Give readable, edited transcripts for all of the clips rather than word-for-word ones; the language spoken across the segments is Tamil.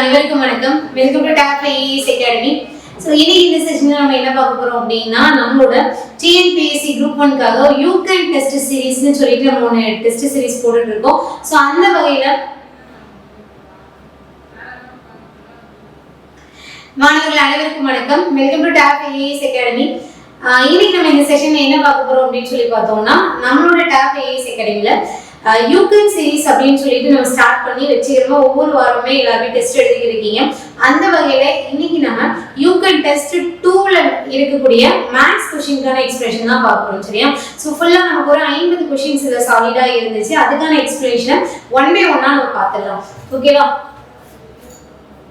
அனைவருக்கும் வணக்கம். Welcome to top IAS academy. So இன்னைக்கு இந்த செஷனில் நம்ம என்ன பார்க்க போறோம் அப்படின்னா, நம்மளோட டிஎன்பிஎஸ்சி குரூப் 1க்காக யூ கேன் டெஸ்ட் சீரீஸ்னு சொல்லிட்டு நம்ம ஒன்று டெஸ்ட் சீரீஸ் போட்டுட்டு இருக்கோம். ஸோ அந்த வகையில் மாணவர்கள் அனைவருக்கும் வணக்கம். Welcome to top IAS academy. இன்னைக்கு நம்ம இந்த செஷன்ல என்ன பார்க்க போறோம் அப்படின்னு சொல்லி பார்த்தோம்னா, நம்மளோட டாப் ஐஏஎஸ் அகாடமியில யூகன் சீரீஸ் அப்படின்னு சொல்லிட்டு நம்ம ஸ்டார்ட் பண்ணி வச்சுக்கிறோம். ஒவ்வொரு வாரமே எல்லாருமே டெஸ்ட் எழுதிருக்கீங்க. அந்த வகையில இன்னைக்கு நம்ம யூகன் டெஸ்ட் 2ல இருக்கக்கூடிய மேத்ஸ் கொஸ்டின்கான எக்ஸ்பிளேஷன் தான் பார்க்கணும். சரியா? ஸோ ஃபுல்லா நமக்கு ஒரு 50 கொஸ்டின்ஸ் இதுல சாலிடா இருந்துச்சு. அதுக்கான எக்ஸ்பிளேஷனை ஒன் பை ஒன்னா நம்ம பார்த்துடலாம். ஓகேவா?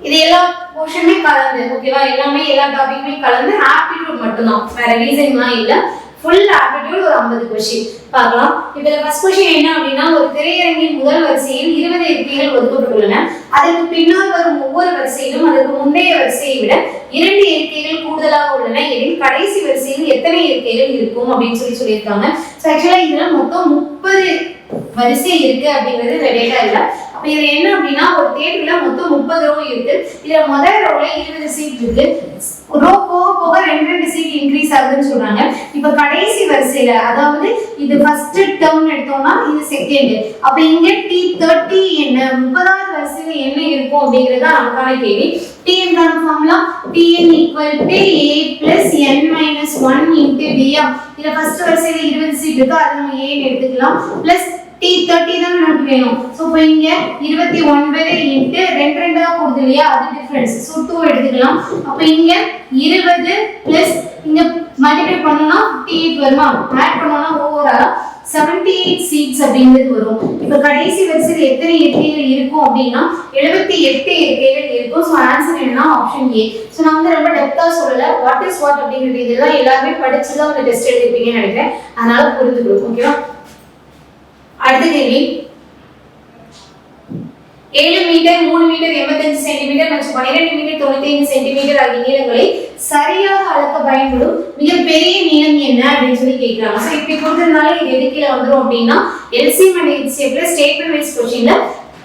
இது எல்லா போர்ஷனுமே கலந்து, ஓகேவா? எல்லாமே எல்லா டாபிக்குமே கலந்து ஆப்டிடியூட் மட்டும்தான், வேற ரீசன்லாம் இல்லை. ஃபுல் ஆப்டிடியூட் ஒரு 50 கொஸ்டின் பார்க்கலாம். இதுல ஃபர்ஸ்ட் கொஸ்டின் என்ன அப்படின்னா, ஒரு திரையரங்கின் முதல் வரிசையில் 20 இருக்கைகள் ஒதுக்கப்பட்டுள்ளன. அதற்கு பின்னால் வரும் ஒவ்வொரு வரிசையிலும் அதற்கு முந்தைய வரிசையை விட 2 இருக்கைகள் கூடுதலாக உள்ளன எனில் கடைசி வரிசையில் எத்தனை இருக்கைகள் இருக்கும் அப்படின்னு சொல்லியிருக்காங்க. ஸோ ஆக்சுவலா இதுல மொத்தம் 30 வரிசை இருக்கு அப்படிங்கிறது இந்த டேட்டா இல்ல. அப்ப இது என்ன அப்படின்னா, ஒரு தியேட்டர்ல மொத்தம் 30 ரோ இருக்கு. இதுல முதல் ரோல 20 சீட் இருக்கு. ரோ போக போக 2 சீட் இன்க்ரீஸ் ஆகுதுன்னு சொல்றாங்க. இப்ப கடைசி வரிசையில, அதாவது இது ஃபர்ஸ்ட் டேர்ம் எடுத்தோம்னா இது செகண்ட், அப்ப இங்க T30 என்ன 30வது வரிசையில என்ன இருக்கும் அப்படிங்கறது நமக்கான கேள்வி. Tn கான formula Tn = A + n - 1 × B. இதுல ஃபர்ஸ்ட் வரிசையில 20 சீட் இருக்கு, அது நம்ம A ன்னு எடுத்துக்கலாம். பிளஸ் T30 தான் நமக்கு வேணும். சோ இப்போ இங்க 29 × 2 2 கூடுது இல்லையா, அது டிஃபரன்ஸ். சோ 2 எடுத்துக்கலாம். அப்ப இங்க 20 பிளஸ் இங்க மல்டிப்ளை பண்ணோம்னா T8 வருமா, ஆட் பண்ணோம்னா ஓவரால் 78 சீட்ஸ் அப்படிங்கிறது வரும். இப்போ கடைசி வரிசையில் எத்தனை இருக்கைகள் இருக்கும் அப்படின்னா 78 இருக்கைகள் இருக்கும். ஸோ ஆன்சர் என்னன்னா ஆப்ஷன் ஏ. ஸோ நான் வந்து ரொம்ப டெப்தா சொல்லல, வாட் இஸ் வாட் அப்படிங்கிறது இதெல்லாம் எல்லாருமே படிச்சுதான் ஒரு டெஸ்ட் எழுதிருப்பீங்கன்னு நினைக்கிறேன். அதனால புரிஞ்சுக்கணும். ஓகேவா? அடுத்த கேள்வி, 7 மீட்டர் 3 மீட்டர் 85 சென்டிமீட்டர் மற்றும் 12 மீட்டர் 95 சென்டிமீட்டர் ஆகிய நீளங்களை சரியாக அளக்க பயன்படும் மிகப்பெரிய நீளம் என்ன அப்படின்னு சொல்லி கேட்கிறாங்க. ஸோ இப்படி கொடுத்ததுனால இது எதுக்கில வந்துடும் அப்படின்னா, எல்சிஎம் அண்ட் ஹெச்சிஎஃப்ல ஸ்டேட்மெண்ட் வைஸ் கொஸ்டின்ல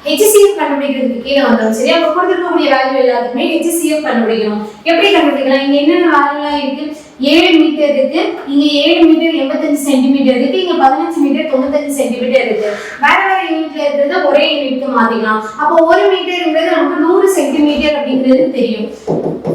ஹெச்சிஎஃப் கண்டுபிடிக்கிறதுக்கு கீழே வந்துடும். சரி, அப்போ கொடுத்துருக்கக்கூடிய வேல்யூ எல்லாத்துக்குமே ஹெச்சிஎஃப் கண்டுபிடிக்கணும். எப்படி கண்டுபிடிக்கலாம்? இங்க என்னென்ன வேல்யூலாம் இருக்கு? 7 மீட்டர் இருக்கு, இங்க 7 மீட்டர் 85 சென்டிமீட்டர் இருக்கு, இங்க 15 மீட்டர் 95 சென்டிமீட்டர் இருக்கு. வேற வேற யூனிட்ல இருக்கிறத ஒரே யூனிட்க்கு மாத்திக்கலாம். அப்போ 1 மீட்டர்ங்கிறது நமக்கு 100 சென்டிமீட்டர் அப்படிங்கிறது தெரியும்,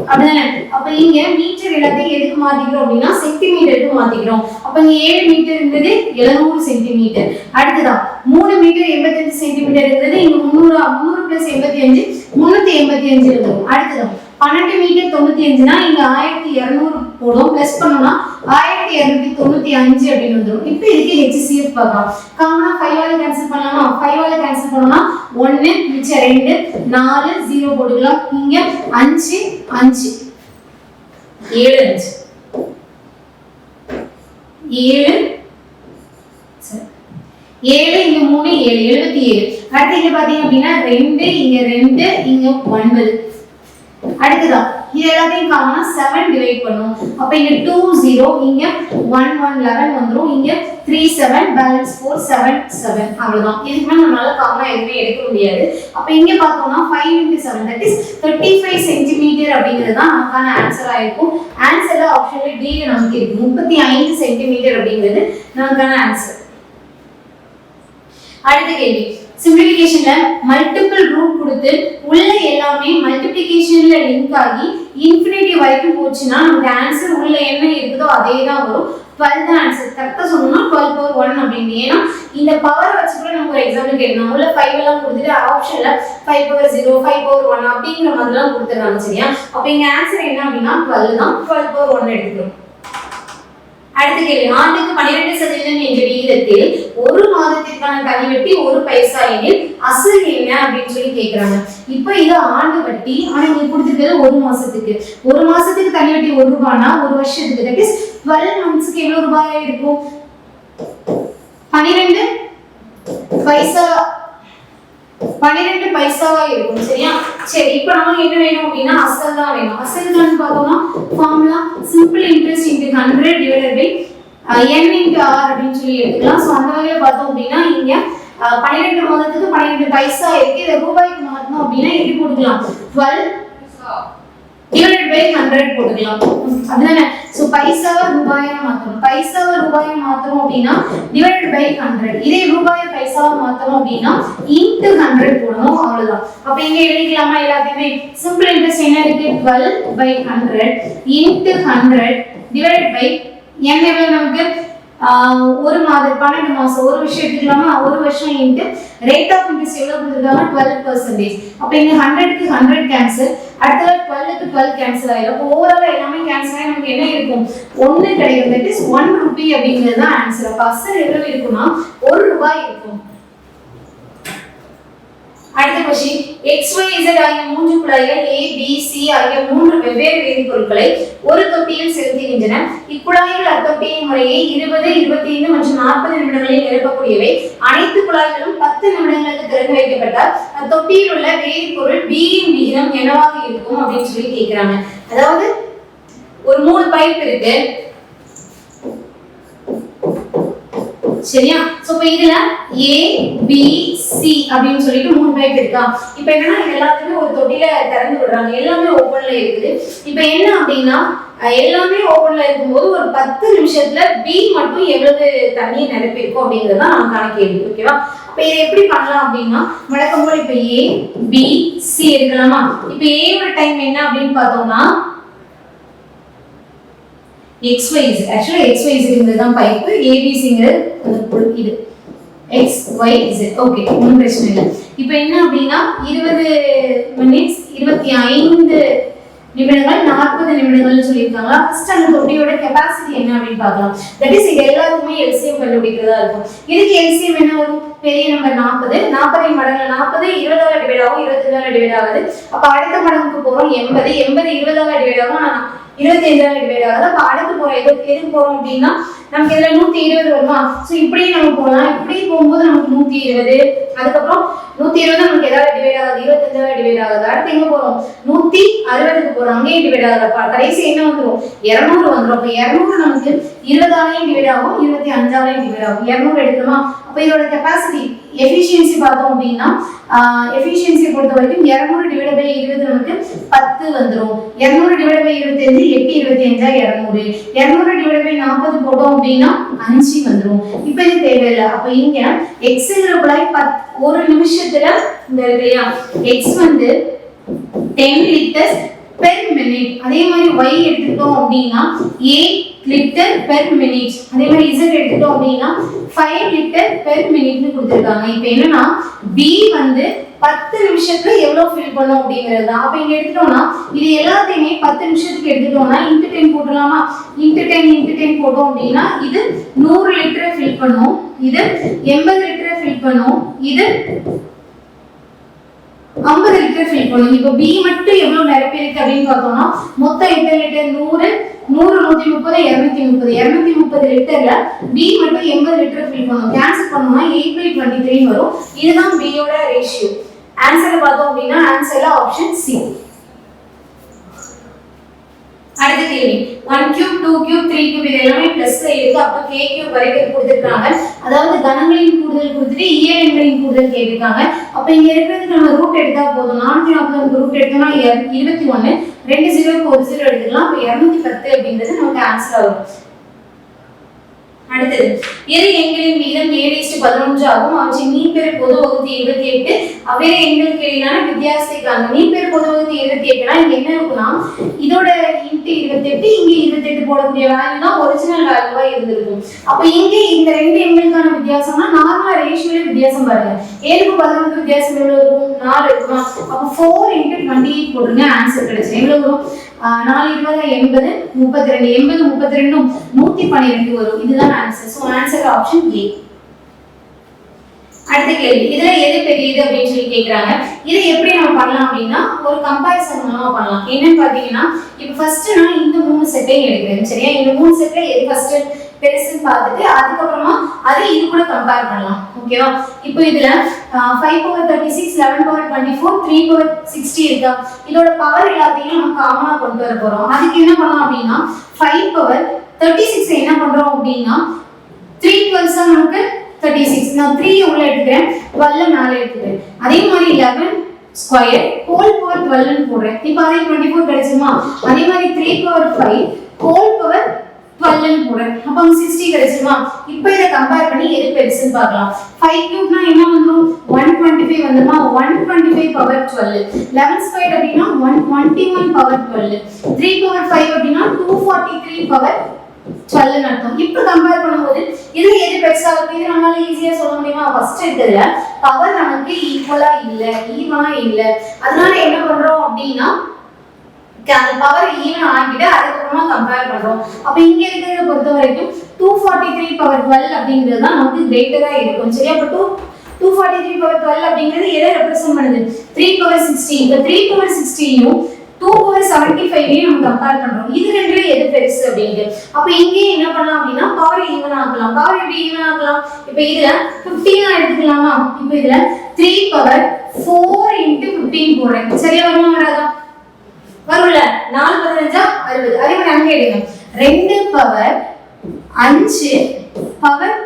அப்படிதானே? அப்ப இங்க மீட்டர் எல்லாத்தையும் எதுக்கு மாத்திக்கிறோம் அப்படின்னா சென்டிமீட்டருக்கு மாத்திக்கிறோம். அப்ப இங்க 7 மீட்டர்ங்கிறது 700 சென்டிமீட்டர். அடுத்ததான் 3 மீட்டர் 85 சென்டிமீட்டர்ங்கிறது இங்க 300 + 85 385 இருக்கும். அடுத்ததான் 12 மீட்டர் 95னா இங்க 1200 போடும், பிளஸ் பண்ணோம்னா 1295 அப்படின்னு வந்துரும். இப்போ இதுக்கு HCF பார்க்கலாம். காமனா 5 ஆல கேன்சல் பண்ணலாமா? 5 ஆல கேன்சல் பண்ணோம்னா 1 மிச்சம் 2 4 0 போட்டுக்கலாம். இங்க 5 5 7 5 7 7 இங்க 3 7 77. அடுத்து இங்க பாத்தீங்க அப்படின்னா 2 இங்க 2 இங்க 9. அடுத்ததான் இது எல்லாத்தையும் காமனா 7 டிவைட் பண்ணும். அப்ப இங்க 2 0, இங்க 1 1 11 வந்துரும், இங்க 3 7 பேலன்ஸ் 4 7 7. அவ்வளவுதான். இதுக்கு மேல நம்மளால காமனா எதுவுமே எடுக்க முடியாது. அப்ப இங்க பார்த்தோம்னா 5 × 7 that is 35 சென்டிமீட்டர் அப்படிங்கிறது தான் நமக்கான ஆன்சரா இருக்கும். ஆன்சர்ல ஆப்ஷன்ல டி நமக்கு இருக்கு, 35 சென்டிமீட்டர் அப்படிங்கிறது நமக்கான ஆன்சர். அடுத்த கேள்வி, சிம்பிளிஃபிகேஷன்ல மல்டிபிள் ரூட் கொடுத்து உள்ள எல்லாமே மல்டிப்ளிகேஷன்ல லிங்க் ஆகி இன்ஃபினிட்டி வரைக்கும் போச்சுன்னா நமக்கு ஆன்சர் உள்ள என்ன இருக்குதோ அதே தான் வரும். 12 தான் ஆன்சர். கரெக்டா சொல்லணும்னா 12/1 அப்படின்னு. ஏன்னா இந்த பவர் வச்சு கூட நமக்கு ஒரு எக்ஸாம்பிள் கேட்கணும். உள்ள 5 எல்லாம் கொடுத்துட்டு ஆப்ஷன்ல 5/0 5/1 அப்படிங்கிற மாதிரிலாம் கொடுத்துருக்காங்க. சரியா? அப்ப இங்க ஆன்சர் என்ன அப்படின்னா 12 தான். 12/1 எடுத்துக்கிறோம். அடுத்த கேள்வி, ஆண்டுக்கு 12% என்ற விகிதத்தில் ஒரு மாதத்திற்கான தனிவட்டி 1 பைசா எனில் அசல் என்ன அப்படின்னு சொல்லி கேட்கிறாங்க. இப்ப இது ஆண்டு வட்டி, ஆனா இங்க கொடுத்திருக்கிறது ஒரு மாசத்துக்கு. ஒரு மாசத்துக்கு தனிவட்டி 1 ரூபாய்னா ஒரு வருஷத்துக்கு that is 12 monthsக்கு எவ்வளவு ரூபாய் இருக்கும்? 12 பைசா 12 பைசாவா இருக்கும். சரியா? சரி, இப்போ நமக்கு என்ன வேணும் அப்படின்னா அசல் தான் வேணும். அசலுக்கு பார்த்தோம்னா formula simple interest × 100 / n × r அப்படின்னு சொல்லி எடுத்துக்கலாம். ஸோ அந்த வகையில் பார்த்தோம் அப்படின்னா இங்க 12 மாதத்துக்கு 12 பைசா இருக்கு. இதை ரூபாய்க்கு மாற்றணும் அப்படின்னா எப்படி போட்டுக்கலாம்? 12 divided by 100 போட்டுக்கலாம். அதுதானே? சோ பைசாவை ரூபாயா மாத்தணும். பைசாவை ரூபாயா மாத்தணும் அப்படின்னா divided by 100. இதே ரூபாயை பைசாவா மாத்தணும் அப்படின்னா into 100 போடணும். அவ்வளவுதான். அப்ப இங்க எழுதிக்கலாமா எல்லாத்தையுமே? சிம்பிள் இன்ட்ரெஸ்ட் என்ன இருக்கு? 12 by 100 into 100 divided by n எவ்வளவு நமக்கு? ஒரு மாதம் 12 மாசம் ஒரு வருஷம் எடுத்துக்கலாமா? ஒரு வருஷம் இன்ட்டு ரேட் ஆஃப் இன்ட்ரெஸ்ட் எவ்வளவு கொடுத்துருக்காங்க? 12%. அப்ப இங்க 100க்கு 100 கேன்சல், அடுத்தது 12க்கு 12 கேன்சல் ஆயிடும். அப்போ ஓவராலா எல்லாமே கேன்சல் ஆகி நமக்கு என்ன இருக்கும்? 1 கிடைக்கும். தட் இஸ் 1 ரூபி அப்படிங்கிறது தான் ஆன்சர். அப்ப அசல் எவ்வளவு இருக்கும்னா 1 ரூபாய் இருக்கும். அடுத்த क्वेश्चन XYZ ஆகிய மூன்று குழாய்கள் A B C ஆகிய மூன்று வெவ்வேறு வேதிப்பொருட்களை ஒரு தொட்டியில் செலுத்துகின்றன. இக்குழாய்கள் அத்தொட்டியின் முறையே 20, 25 மற்றும் 40 நிமிடங்களில் நிரப்பக்கூடியவை. அனைத்து குழாய்களும் 10 நிமிடங்களுக்கு திறந்து வைக்கப்பட்டால் அத்தொட்டியில் உள்ள வேதிப்பொருள் B இன் விகிதம் என்னவாக இருக்கும் அப்படின்னு சொல்லி கேக்குறாங்க. அதாவது ஒரு 3 பைப் இருக்கு சரியா? சோ இப்போ இதுல A B C அப்படினு சொல்லிட்டு 3 பைப் இருக்கா. இப்போ என்னன்னா இது எல்லாத்தையும் ஒரு தொட்டில திறந்து விடுறாங்க. எல்லாமே ஓபன்ல இருக்குது. இப்போ என்ன அப்படினா எல்லாமே ஓபன்ல இருக்கும்போது ஒரு 10 நிமிஷத்துல B மட்டும் எவ்வளவு தண்ணி நிரப்பி இருக்கும் அப்படிங்கறத நாம கணக்கிடணும். ஓகேவா? அப்ப இத எப்படி பண்ணலாம் அப்படினா வழக்கம் போல இப்போ A B C எடுக்கலாமா? இப்போ A ஓட டைம் என்ன அப்படினு பார்த்தோம்னா XYZ actually XYZ இங்கதான் பைப் ABCங்கிறது இது XYZ ஓகே ஒண்ணும் பிரச்சனை இல்லை. இப்போ என்ன அப்படினா 20 மினிட்ஸ் 25 நிமிடங்கள் 40 நிமிடங்கள்னு சொல்லிருக்காங்க. ஃபர்ஸ்ட் அந்த தொட்டியோட கெபாசிட்டி என்ன அப்படினு பார்க்கலாம். தட் இஸ் இது எல்லாத்துக்குமே LCM கண்டுபிடிக்கிறதா இருக்கும். இதுக்கு LCM என்ன வரும்? பெரிய நம்பர் 40 40 மடங்கு 40 20 ஆல டிவைட் ஆகும் 25 ஆல டிவைட் ஆகுது. அப்ப அடுத்த மடங்குக்கு போறோம் 80 80 20 ஆல டிவைட் ஆகும் 25 ஆல டிவைட் ஆகுது. அப்ப அடுத்து போறோம் எதுக்கு போறோம் அப்படினா நமக்கு இதுல 120 வருமா? சோ இப்படி நம்ம போலாம். இப்படி போகும்போது நமக்கு 120 அதுக்கு அப்புறம் 120 நமக்கு எதால டிவைட் ஆகுது 25 ஆல டிவைட் ஆகுது. அடுத்து எங்க போறோம் 160க்கு போறோம். அங்கேயே டிவைட் ஆகுது. கடைசி என்ன வந்துரும் 200 வந்துரும். அப்ப 200 நமக்கு 20 ஆலயும் டிவைட் ஆகும் 25 ஆலயும் டிவைட் ஆகும். 200 எடுக்கணுமா? அப்ப இதோட கெபாசிட்டி எஃபிஷியன்சி பார்த்தோம் அப்படினா எஃபிஷியன்சி பொறுத்த வரைக்கும் 200 டிவைட் பை 20 நமக்கு 10 வந்துரும். 200 டிவைட் பை 25 8 25 200 200 டிவைட் பை 40 போட்டோம் அப்படினா 5 வந்துரும். இப்போ இது தேவையில்லை. அப்ப இங்க xங்கிற குழாய் ஒரு நிமிஷத்துல இந்த இல்லையா x வந்து 10 லிட்டர்ஸ் பெர் மினிட். அதே மாதிரி y எடுத்துட்டோம் அப்படினா 8 லிட்டர் பெர் மினிட். அதே மாதிரி z எடுத்துட்டோம் அப்படினா 5 லிட்டர் பெர் மினிட்னு கொடுத்திருக்காங்க. இப்போ என்னன்னா b வந்து 10 நிமிஷத்துல எவ்வளவு ஃபில் பண்ணும் அப்படிங்கிறது தான். அப்ப இங்க எடுத்துட்டோம்னா இது எல்லாத்தையுமே 10 நிமிஷத்துக்கு எடுத்துட்டோம்னா இன்டு 10 போடலாமா? இன்டு 10 போட்டோம் அப்படினா இது 100 லிட்டர் ஃபில் பண்ணும். இது 80 லிட்டர் ஃபில் பண்ணும். இது 50 லிட்டர் ஃபில் பண்ணும். இப்போ B மட்டும் எவ்வளவு நிரப்பி இருக்கு அப்படின்னு பார்த்தோம்னா மொத்தம் எத்தனை லிட்டர் 100 130 230 230 லிட்டர்ல B மட்டும் 80 லிட்டர் ஃபில் பண்ணும். கேன்சல் பண்ணோம்னா 8/23 வரும். இதுதான் B யோட ரேஷியோ. ஆன்சர் பார்த்தோம் அப்படின்னா ஆன்சர்ல ஆப்ஷன் C. அடுத்த கேள்வி 1 cube 2 cube 3 cube இது எல்லாமே பிளஸ்ல இருக்கு. அப்ப k cube வரைக்கும் கொடுத்திருக்காங்க. அதாவது கணங்களின் கூடுதல் கொடுத்துட்டு இயல் எண்களின் கூடுதல் கேட்டிருக்காங்க. அப்ப இங்க இருக்கிறதுக்கு நம்ம ரூட் எடுத்தா போதும். 440 ரூட் எடுத்தோம்னா 21 2 0க்கு ஒரு 0 எடுத்துக்கலாம். அப்ப 210 அப்படிங்கிறது நமக்கு ஆன்சரா வரும். அடுத்தது இரு எண்களின் விகிதம் 7:11 ஆகும். அவற்றின் மீப்பெரு பொது வகுத்தி 28. அவ்வேறு எண்களுக்கு இடையிலான வித்தியாசத்தை காண்க. மீப்பெரு பொது வகுத்தி 28னா இங்க என்ன இருக்குன்னா இதோட இன்டு 28 இங்க 28 போடக்கூடிய வேல்யூ தான் ஒரிஜினல் வேல்யூவா இருந்திருக்கும். அப்ப இங்க இந்த ரெண்டு எண்களுக்கான வித்தியாசம்னா நார்மலா ரேஷியோல வித்தியாசம் பாருங்க. 7க்கு 11க்கு வித்தியாசம் எவ்வளவு இருக்கும்? 4 இருக்குமா? அப்ப 4 × 28 போடுங்க. ஆன்சர் கிடைச்சு எவ்வளவு வரும்? 4 20 80 32 80 32 112 வரும். இதுதான் answer. So answer option A. அடுத்த கேள்வி இதுல எது பெரியது அப்படின்னு சொல்லி கேக்குறாங்க. இதை எப்படி நம்ம பண்ணலாம் அப்படின்னா ஒரு கம்பேரிசன் மூலமா பண்ணலாம். என்னன்னு பாத்தீங்கன்னா இப்போ ஃபர்ஸ்ட் நான் இந்த 3 செட்டையும் எடுக்கிறேன். சரியா? இந்த 3 செட்ல எது ஃபர்ஸ்ட் பெருசுன்னு பார்த்துட்டு அதுக்கப்புறமா அதை இது கூட கம்பேர் பண்ணலாம். ஓகேவா? இப்போ இதுல 5/36 11/24 3/60 இருக்கா? இதோட பவர் எல்லாத்தையும் நம்ம காமனா கொண்டு வர போறோம். அதுக்கு என்ன பண்ணலாம் அப்படின்னா 5/36 என்ன பண்றோம் அப்படின்னா 3 12 நமக்கு 36. நான் 3 உள்ள எடுத்துக்கிறேன், 12 மேலே எடுத்துக்கிறேன். அதே மாதிரி 11 ஸ்கொயர் ஹோல் பவர் 12 போடுறேன். இப்போ அதே 24 கிடைச்சுமா? அதே மாதிரி 3 பவர் 5 ஹோல் பவர் 12 போடுறேன். அப்போ 60 கிடைச்சுமா? இப்போ இதை கம்பேர் பண்ணி எது பெருசுன்னு பார்க்கலாம். 5 கியூப்னா என்ன வந்துரும்? 125 வந்துமா? 125 பவர் 12. 11 ஸ்கொயர் அப்படின்னா 121 பவர் 12. 3 பவர் 5 அப்படின்னா 243 பவர் 12 அர்த்தம். இப்போ கம்பேர் பண்ணும்போது இதுல எது பெருசா இருக்கு? இது நம்மளால ஈஸியா சொல்ல முடியுமா? ஃபர்ஸ்ட் எடுத்ததுல பவர் நமக்கு ஈக்குவலா இல்ல, ஈவனா இல்ல. அதனால என்ன பண்றோம் அப்படின்னா அந்த பவர் ஈவன் ஆகிட்டு அதுக்கப்புறமா கம்பேர் பண்றோம். அப்ப இங்க இருக்கிறத பொறுத்த வரைக்கும் 243 பவர் 12 அப்படிங்கிறது தான் நமக்கு கிரேட்டரா இருக்கும். சரியா? அப்ப 243 பவர் 12 அப்படிங்கிறது எதை ரெப்ரசென்ட் பண்ணுது? 3 பவர் 16. இந்த 3 பவர் 16யும் 2 பவர் 75யும் நம்ம கம்பேர் பண்றோம். இது ரெண்டுல எது பெருசு அப்படிங்க. அப்ப இங்க என்ன பண்ணலாம் அப்படின்னா பவர் ஈவன் ஆக்கலாம். பவர் எப்படி ஈவன் ஆக்கலாம்? இப்ப இதுல 15 எடுத்துக்கலாமா? இப்ப இதுல 3 பவர் 4 into 15 போடுறேன். சரியா வருமா வராதா? வரும்ல. 4 15 60. அதே மாதிரி அங்க எடுங்க. 2 பவர் 5 பவர்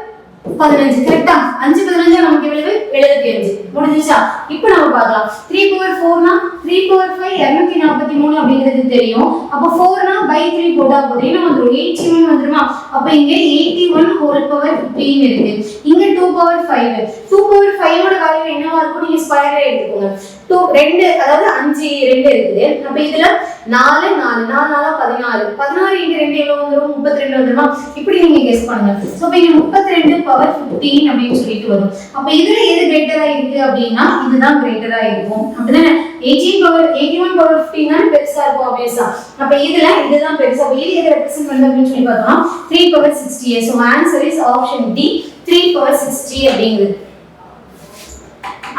15. கரெக்ட்டா? 5 15 நமக்கு எவ்வளவு? 75. முடிஞ்சுச்சா? இப்போ நம்ம பார்க்கலாம். 3 பவர் 4 னா 3 பவர் 5 243 அப்படிங்கிறது தெரியும். அப்ப 4 னா by 3 போட்டா போதும். என்ன வந்துரும்? 81 வந்துருமா? அப்ப இங்க 81 ஹோல் பவர் 15 இருக்கு. இங்க 2 பவர் 5. 2 பவர் 5 ஓட வேல்யூ என்னவா இருக்கும்? நீங்க ஸ்கொயர்ல எடுத்துக்கோங்க. 2 அதாவது 5 2 இருக்குது. அப்ப இதுல 4 4 4 4 16. 16 into 2 எவ்வளவு வந்துரும்? 32 வந்துருமா? இப்படி நீங்க கெஸ் பண்ணுங்க. சோ இப்ப இங்க 32 பவர் 15 அப்படினு சொல்லிட்டு வரும். அப்ப இதுல எது கிரேட்டரா இருக்கு அப்படினா இதுதான் கிரேட்டரா இருக்கும். அப்படிதானே? 81 பவர் 15 தான் பெருசா இருக்கும் obviously. அப்ப இதுல இதுதான் பெருசா. அப்ப இது எதை ரெப்ரசன்ட் பண்ணுது அப்படினு சொல்லி பார்த்தோம்னா 3 power 60. So answer is option D 3 power 60 அப்படிங்கிறது.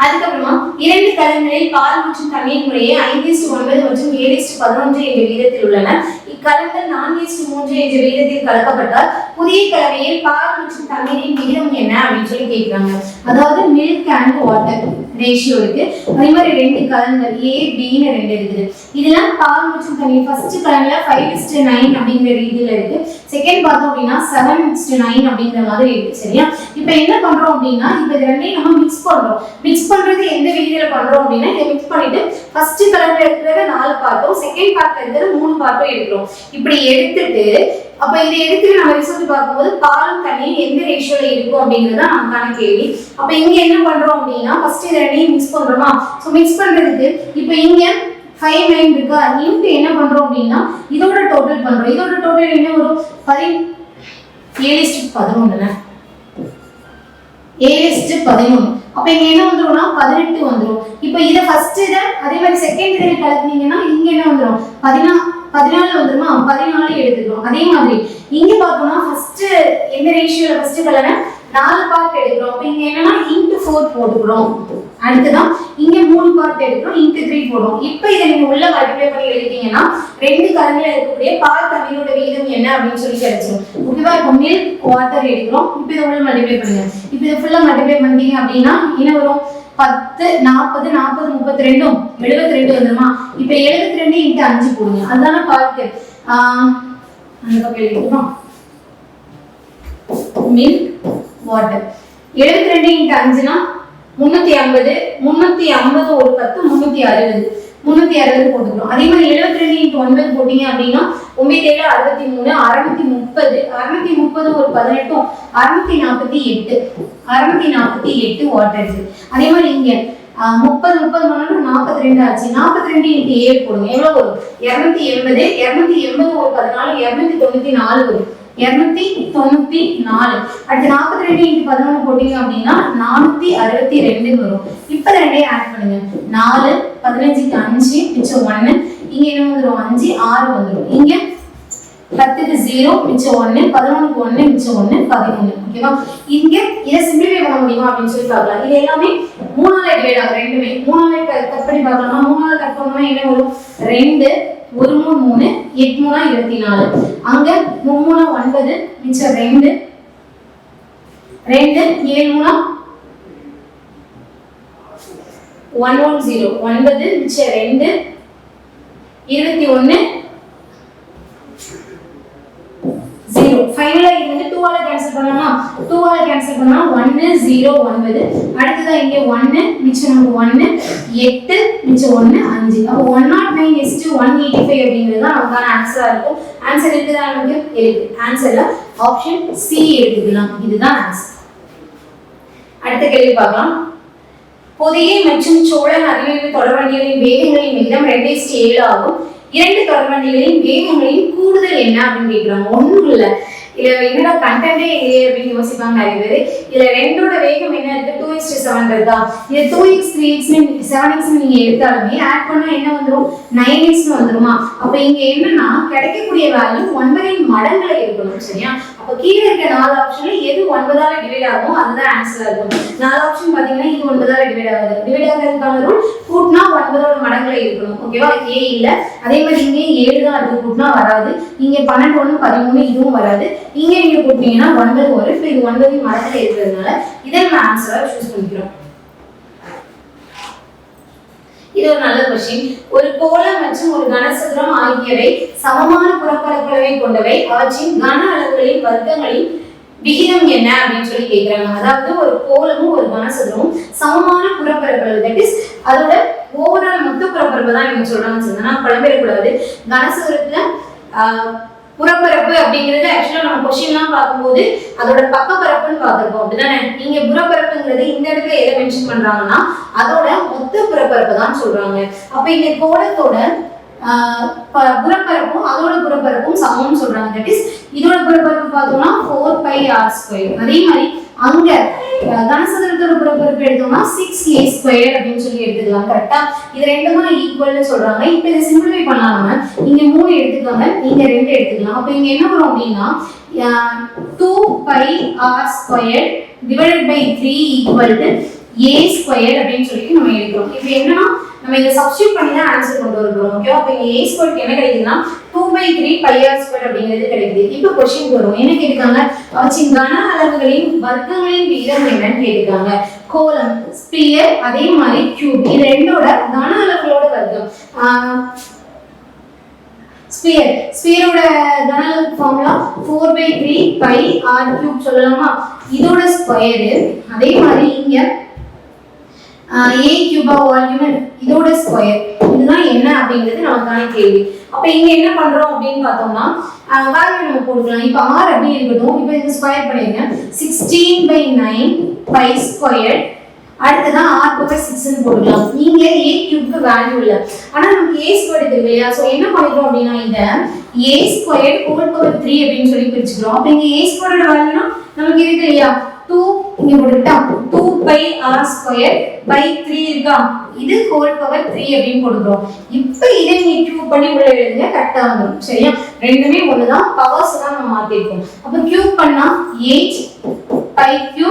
அதுக்கப்புறமா இரண்டு கலங்களில் பால் மற்றும் தண்ணீர் முறையே 5:9 மற்றும் 7:11 என்ற விகிதத்தில் உள்ளன. இக்கலங்கள் 4:3 என்ற விகிதத்தில் கலக்கப்பட்டால் புதிய கலவையில் பால் மற்றும் தண்ணீரின் விகிதம் என்ன அப்படின்னு சொல்லி கேட்கிறாங்க. அதாவது மில்க் அண்ட் வாட்டர் ரேஷியோ இருக்கு. அதே மாதிரி ரெண்டு கலங்கள் A Bன்னு ரெண்டு இருக்குது. இதுல பால் மற்றும் தண்ணீர் ஃபர்ஸ்ட் கலங்கல 5:9 அப்படிங்கிற ரீதியில இருக்கு. செகண்ட் பார்த்தோம் அப்படின்னா 7:9 அப்படிங்கிற மாதிரி இருக்கு. சரியா? இப்போ என்ன பண்றோம் அப்படின்னா இப்போ இது ரெண்டையும் நம்ம மிக்ஸ் பண்றோம். மிக்ஸ் பண்றது எந்த விகிதத்துல பண்றோம் அப்படின்னா இதை மிக்ஸ் பண்ணிட்டு ஃபர்ஸ்ட் கலர்ல இருக்கிறத 4 பார்ட்டும் செகண்ட் பார்ட்ல இருக்கிறது 3 பார்ட்டும் எடுக்கிறோம். இப்படி எடுத்துட்டு அப்ப இதை எடுத்துட்டு நம்ம ரிசல்ட் பார்க்கும்போது பாலும் தண்ணியும் எந்த ரேஷியோல இருக்கும் அப்படிங்கிறது தான் நமக்கான கேள்வி. அப்ப இங்க என்ன பண்றோம் அப்படின்னா ஃபர்ஸ்ட் இதை ரெண்டையும் மிக்ஸ் பண்றோமா? சோ மிக்ஸ் பண்றதுக்கு இப்போ இங்க 5 9 இருக்கா? இன்டு என்ன பண்றோம் அப்படின்னா இதோட டோட்டல் பண்றோம். இதோட டோட்டல் என்ன வரும்? 7:11 7:11. அப்ப இங்க என்ன வந்துரும்னா 18 வந்துரும். இப்போ இத ஃபர்ஸ்ட் இத அதே மாதிரி செகண்ட் இத கலக்குனீங்கன்னா இங்க என்ன வந்துரும்? 14 வந்துருமா? 14 எடுத்துக்கிறோம். அதே மாதிரி இங்க பார்த்தோம்னா ஃபர்ஸ்ட் எந்த ரேஷியோல ஃபர்ஸ்ட் கலரை 4 பார்ட் எடுக்கிறோம். அப்ப இங்க என்னன்னா into 4 போட்டுக்கிறோம். அடுத்துதான் இங்க 3 பார்ட் எடுக்கிறோம் into 3 போடுறோம். இப்போ இத நீங்க உள்ள மல்டிப்ளை பண்ணி எழுதிட்டீங்கன்னா ரெண்டு கலங்கள்ல இருக்கக்கூடிய பால் தண்ணீரோட விகிதம் என்ன அப்படின்னு சொல்லி கிடைச்சிரும். ஓகேவா? இப்போ மில்க் வாட்டர் எடுக்கிறோம். இப்போ இத உள்ள மல்டிப்ளை பண்ணுங்க. இப்போ இத ஃபுல்லா மல்டிப்ளை பண்ணீங்க அப்படின்னா என்ன வரும்? 10 40 40 32 72 வந்துருமா? இப்போ 72 into 5 போடுங்க. அதுதான பார்ட். அந்த பக்கம் எழுதிடுமா? மில்க் வாட்டர் 72 into 5 னா 350 350 ஒரு 10 360 போட்டுக்கிறோம். அதே மாதிரி 72 into 9 போட்டீங்க அப்படின்னா 9 7 63 630 ஒரு 18 648 வாட்டர் இருக்கு. அதே மாதிரி இங்க 30 42 ஆச்சு. 42 into 7 போடுங்க. எவ்வளவு வரும்? 280 ஒரு 14 294 வரும். 294. அடுத்து 42 into 11 போட்டீங்க அப்படின்னா 462 வரும். இப்போ ரெண்டையும் ஆட் பண்ணுங்க. 4 15 க்கு 5 மிச்சம் 1. இங்க என்ன வந்துரும்? 5 6 வந்துரும். இங்க 10 க்கு 0 மிச்சம் 1 11 க்கு 1 மிச்சம் 1 11. ஓகேவா? இங்க இத சிம்பிளிஃபை பண்ண முடியுமா அப்படின்னு சொல்லி பார்க்கலாம். இது எல்லாமே 3 ஆல டிவைட் ஆகும். ரெண்டுமே 3 ஆல கட் பண்ணி பார்க்கலாமா? 3 ஆல கட் பண்ணோம்னா என்ன வரும்? 2 1 3 8 24. அங்க 3 9 மிச்சம் 2 7 110 9 மிச்சம் 2 21 0. ஃபைனலா இது வந்து 2 ஆல கேன்சல் பண்ணலாமா? 2 ஆல கேன்சல் பண்ணா 1 0 9. அடுத்ததா இங்க 1 மிச்சம் நமக்கு 1 8 மிச்சம் 1 5. அப்ப 109:185 அப்படிங்கிறது தான் நமக்கான ஆன்சரா இருக்கும். ஆன்சர் இருக்குதா நமக்கு? இருக்கு. ஆன்சர்ல ஆப்ஷன் சி எடுத்துக்கலாம். இதுதான் ஆன்சர். அடுத்த கேள்வி பார்க்கலாம். பொதிகை மற்றும் சோழன் அதிவேக தொடர்வண்டிகளின் வேகங்களின் விகிதம் 2:7 ஆகும். இரண்டு தொடர்வண்டிகளின் வேகங்களின் கூடுதல் என்ன அப்படின்னு கேட்கிறாங்க. ஒண்ணும் இல்ல, இதுல என்னடா கண்டென்டே இல்லையே அப்படின்னு யோசிப்பாங்க நிறைய பேர். இதுல ரெண்டோட வேகம் என்ன இருக்கு? 2:7 இருக்கா? இது 2x 3x 7x நீங்க எடுத்தாலுமே ஆட் பண்ணா என்ன வந்துடும்? 9x வந்துருமா? அப்ப இங்க என்னன்னா கிடைக்கக்கூடிய வேல்யூ 9 மடங்குல இருக்கணும். சரியா? அப்ப கீழே இருக்க 4 ஆப்ஷன்ல எது 9ஆல டிவைட் ஆகும் அதுதான் ஆன்சரா இருக்கும். 4 ஆப்ஷன் பாத்தீங்கன்னா இது 9ஆல டிவைட் ஆகுது. டிவைட் ஆகிறதுக்கான ரூல் கூட்டினா 9ஓட மடங்குல இருக்கணும். ஓகேவா? ஏ இல்ல. அதே மாதிரி இங்கே 7 தான் இருக்கு, கூட்டினா வராது. இங்க 12 1 13 இதுவும் வராது. இங்க நீங்க போட்டீங்கன்னா 9 வரும். இப்போ இது 9 மடங்குல இருக்கிறதுனால இதை நம்ம ஆன்சரா சூஸ் பண்ணிக்கிறோம். இது ஒரு நல்ல क्वेश्चन. ஒரு கோளம் மற்றும் ஒரு கனசதுரம் ஆகியவை சமமான புறப்பரப்பளவை கொண்டவை. அவற்றின் கன அளவுகளின் வர்க்கங்களின் விகிதம் என்ன அப்படின்னு சொல்லி கேக்குறாங்க. அதாவது ஒரு கோளமும் ஒரு கனசதுரமும் சமமான புறப்பரப்பளவு, தட் இஸ் அதோட ஓவரால் மொத்த புறப்பரப்பு தான் நீங்க சொல்றாங்கன்னு சொன்னா குழம்பிடக்கூடாது. கனசதுரத்துல புறப்பரப்பு அப்படிங்கிறது ஆக்சுவலா நம்ம கொஸ்டின்லாம் பார்க்கும்போது அதோட பக்கப்பரப்புன்னு பார்த்துருக்கோம், அப்படிதானே? நீங்க புறப்பரப்புங்கிறது இந்த இடத்துல எதை மென்ஷன் பண்றாங்கன்னா அதோட மொத்த புறப்பரப்பு தான் சொல்றாங்க. அப்ப இந்த கோளத்தோட புறப்பரப்பும் அதோட புறப்பரப்பும் சமம்னு சொல்றாங்க. தட் இஸ் இதோட புறப்பரப்பு பார்த்தோம்னா 4πr². அதே மாதிரி அங்க கனசதுரத்தோட புறப்பரப்பு எடுத்தோம்னா 6a² அப்படின்னு சொல்லி எடுத்துக்கலாம். கரெக்டா? இது ரெண்டுமா ஈக்குவல்னு சொல்றாங்க. இப்போ இதை சிம்பிளிஃபை பண்ணலாம இங்க 3 எடுத்துக்கோங்க, இங்க 2 எடுத்துக்கலாம். அப்ப இங்க என்ன வரும் அப்படின்னா 2πr² divided by 3 equal to a² அப்படின்னு சொல்லி நம்ம எடுக்கிறோம். இப்போ என்னன்னா நம்ம இதை சப்ஸ்டிட்யூட் பண்ணி தான் ஆன்சர் கொண்டு வரணும். ஓகேவா? அப்ப இங்க a² என்ன கிடைக்குதுன்னா 2/3πr² அப்படிங்கிறது கிடைக்குது. இப்போ क्वेश्चन வரும். என்ன கேட்காங்க? அவற்றின் கன அளவுகளின் வர்க்கங்களின் விகிதம் என்னன்னு கேட்காங்க. கோளம், ஸ்பியர், அதே மாதிரி கியூப், இது ரெண்டோட கன அளவுகளோட வர்க்கம். ஸ்பியரோட கன அளவு ஃபார்முலா 4/3πr³ சொல்லலாமா? இதோட ஸ்கொயர். அதே மாதிரி இங்க a³ வால்யூம் இதோட ஸ்கொயர். இதுதான் என்ன அப்படிங்கிறது நமக்கான கேள்வி. அப்ப இங்க என்ன பண்றோம் அப்படின்னு பார்த்தோம்னா வேல்யூ நம்ம போட்டுக்கலாம். இப்போ r அப்படி இருக்கட்டும். இப்போ இந்த ஸ்கொயர் பண்ணிருங்க. 16/9π². அடுத்ததான் r/6 ன்னு போட்டுக்கலாம். நீங்க a³ வேல்யூ இல்ல, ஆனா நமக்கு a² இருக்கு இல்லையா? சோ என்ன பண்ணிரோம் அப்படின்னா இத a² 3 அப்படின்னு சொல்லி பிரிச்சுக்கிறோம். அப்ப இங்க a² ஓட வேல்யூனா நமக்கு இருக்கு இல்லையா? 2 இங்க போட்டுட்டா 2πr²/3 இருக்கா? இது whole/3 அப்படின்னு போடுறோம். இப்போ இதை நீங்க கியூப் பண்ணி உள்ள எழுதுங்க, கரெக்ட்டா வந்துரும். சரியா? ரெண்டுமே ஒண்ணுதான், பவர்ஸ் தான் நம்ம மாத்திருக்கோம். அப்ப கியூப் பண்ணா 8π³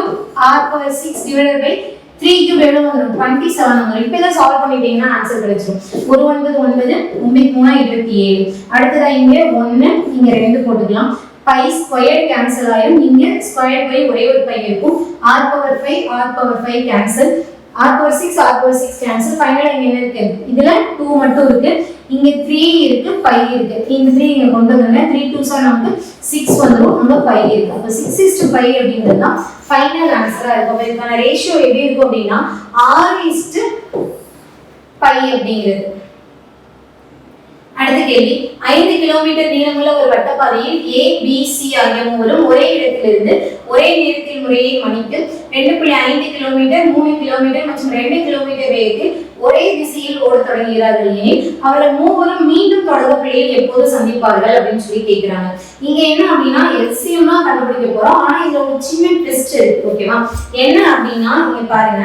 r/6 divided by 3³ எவ்வளவு வந்துரும்? 27 வந்துரும். இப்போ இத சால்வ் பண்ணிட்டீங்கன்னா ஆன்சர் கிடைச்சிரும். 1 9 9 9 3 27. அடுத்ததா இங்க 1 இங்க 2 போட்டுக்கலாம். π² கேன்சல் ஆயிடும். இங்க ஸ்கொயர் பை ஒரே ஒரு பை இருக்கும். r/5 cancel, r/6 cancel. ஃபைனலா இங்க என்ன இருக்கு? இதுல 2 மட்டும் இருக்கு. இங்க 3 இருக்கு, 5 இருக்கு. இந்த 3 இங்க கொண்டு வந்தோம்னா 3 2s நமக்கு 6 வந்துரும். அங்க 5 இருக்கு. அப்ப 6:5 அப்படிங்கிறது தான் ஃபைனல் ஆன்சரா இருக்கும். இதுக்கான ரேஷியோ எப்படி இருக்கும் அப்படின்னா 6:5 அப்படிங்கிறது. அடுத்த கேள்வி. 5 கிலோமீட்டர் நீளமுள்ள ஒரு வட்டப்பாதையில் A, B, C ஆகிய மூவரும் ஒரே இடத்திலிருந்து ஒரே நேரத்தில் முறையே மணிக்கு 2.5 கிலோமீட்டர், 3 கிலோமீட்டர் மற்றும் 2 கிலோமீட்டர் வேகத்தில் ஒரே திசையில் ஓடத் தொடங்குகிறார்கள் எனில் அவர்கள் மூவரும் மீண்டும் தொடக்க புள்ளியில் எப்போது சந்திப்பார்கள் அப்படின்னு சொல்லி கேட்கிறாங்க. இங்க என்ன அப்படின்னா எல்சிஎம் தான் கண்டுபிடிக்க போறோம். ஆனா இதுல ஒரு சின்ன ட்விஸ்ட் இருக்கு. ஓகேவா? என்ன அப்படின்னா நீங்க பாருங்க,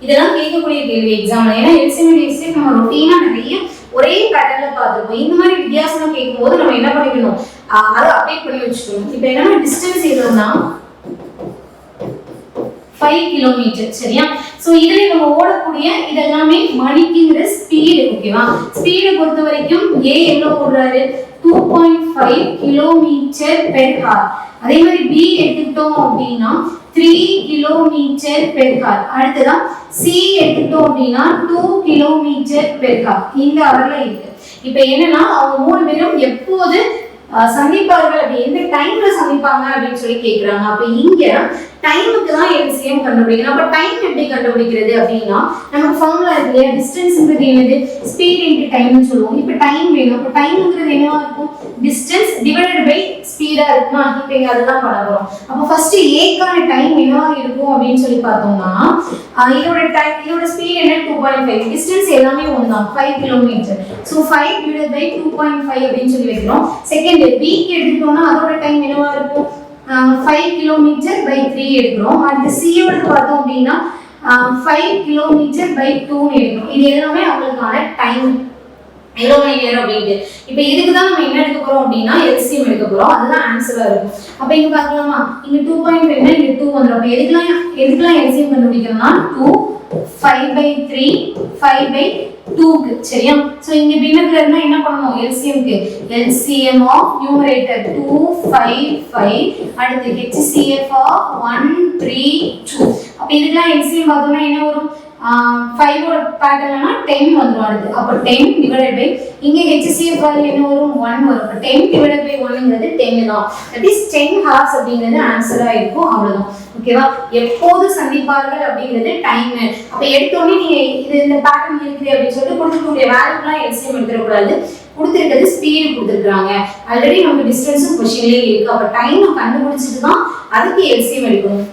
இதெல்லாம் கேட்கக்கூடிய கேள்வி எக்ஸாம்ல. ஏன்னா எல்சிஎம் நம்ம ரொட்டீனா நிறைய ஒரே பேட்டர்ன்ல பார்த்துருப்போம். இந்த மாதிரி வித்தியாசமா கேட்கும்போது நம்ம என்ன பண்ணிக்கணும்? அதை அப்டேட் பண்ணி வச்சுக்கணும். இப்போ என்னன்னா டிஸ்டன்ஸ் எவ்வளவுனா 5 கிலோமீட்டர். சரியா? சோ இதுல நம்ம ஓடக்கூடிய இதெல்லாமே மணிக்குங்கிற ஸ்பீடு. ஓகேவா? ஸ்பீடை பொறுத்த வரைக்கும் A எவ்வளவு ஓடுறாரு? 2.5 km/h. அதே மாதிரி B எடுத்துக்கிட்டோம் அப்படின்னா 3 km/h. அடுத்ததான் C எடுத்துக்கிட்டோம் அப்படின்னா 2 km/h. இந்த அவர்ல இருக்கு. இப்போ என்னன்னா அவங்க மூணு பேரும் எப்போது சந்திப்பார்கள், அப்படி எந்த டைம்ல சந்திப்பாங்க அப்படின்னு சொல்லி கேக்குறாங்க. அப்ப இங்க டைமுக்கு தான் எல்சிஎம் கண்டுபிடிக்கணும். அப்ப டைம் எப்படி கண்டுபிடிக்கிறது அப்படின்னா நமக்கு ஃபார்முலா இருக்கு இல்லையா, டிஸ்டன்ஸ்ங்கிறது என்னது, ஸ்பீட் இன்டு டைம்னு சொல்லுவோம். இப்போ டைம் வேணும். அப்போ டைம்ங்கிறது என்னவா இருக்கும், டிஸ்டன்ஸ் டிவைடட் பை ஸ்பீடா இருக்குமா. இப்போ இங்க அதுதான் பண்ண போறோம். அப்போ ஃபர்ஸ்ட் ஏக்கான டைம் என்னவா இருக்கும் அப்படின்னு சொல்லி பார்த்தோம்னா இதோட ஸ்பீட் என்ன 2.5, டிஸ்டன்ஸ் எல்லாமே ஒண்ணுதான் 5 கிலோமீட்டர். ஸோ 5 டிவைடட் பை 2.5 அப்படின்னு சொல்லி வைக்கிறோம். செகண்ட் பிக்கு எடுத்துட்டோம்னா அதோட டைம் என்னவா இருக்கும், 5 கிலோமீட்டர் பை 3 எடுக்கிறோம். அடுத்து சியோட பார்த்தோம் அப்படின்னா 5 கிலோமீட்டர் பை 2 எடுக்கிறோம். இது எல்லாமே அவங்களுக்கான டைம் எவ்வளோ மணி நேரம் அப்படின்ட்டு. இப்போ இதுக்கு தான் நம்ம என்ன எடுக்க போறோம் அப்படின்னா எல்சிஎம் எடுக்க போறோம். அதுதான் ஆன்சரா இருக்கும். அப்போ இங்க பார்க்கலாமா, இங்க 2.5 னா இங்க 2 வந்துரும். அப்போ எதுக்கெல்லாம் எல்சிஎம் கண்டுபிடிக்கணும்னா 2 5/3 5/2க்கு சரியா. சோ இங்க பின்னத்துல இருந்தா என்ன பண்ணணும், எல்சிஎம்க்கு எல்சிஎம் ஆஃப் நியூமரேட்டர் 2 5 5 அடுத்து HCF ஆஃப் 1 3 2. அப்ப இதுக்கெல்லாம் எல்சிஎம் பார்த்தோம்னா என்ன வரும், 5 ஓட பேட்டர்ன்னா 10 வந்துரும். அடுத்து அப்ப 10 டிவைடட் பை இங்க HCF வேல்யூ என்ன வரும், 1 வரும். அப்ப 10 டிவைடட் பை 1ங்கிறது 10 தான். தட் இஸ் 10 ஹார்ஸ் அப்படிங்கிறது ஆன்சரா இருக்கும். அவ்வளவுதான். ஓகேவா. எப்போது சந்திப்பார்கள் அப்படிங்கிறது டைம். அப்ப எடுத்தோடனே நீங்க இது இந்த பேட்டர்ன் இருக்குது அப்படின்னு சொல்லிட்டு கொடுத்துக்கூடிய வேல்யூலாம் எல்சிஎம் எடுத்துடக்கூடாது. கொடுத்துருக்கிறது ஸ்பீடு கொடுத்துருக்காங்க. ஆல்ரெடி நம்ம டிஸ்டன்ஸும் கொஸ்டின்லேயே இருக்கு. அப்ப டைம் கண்டுபிடிச்சிட்டு தான் அதுக்கு எல்சிஎம் எடுக்கணும்.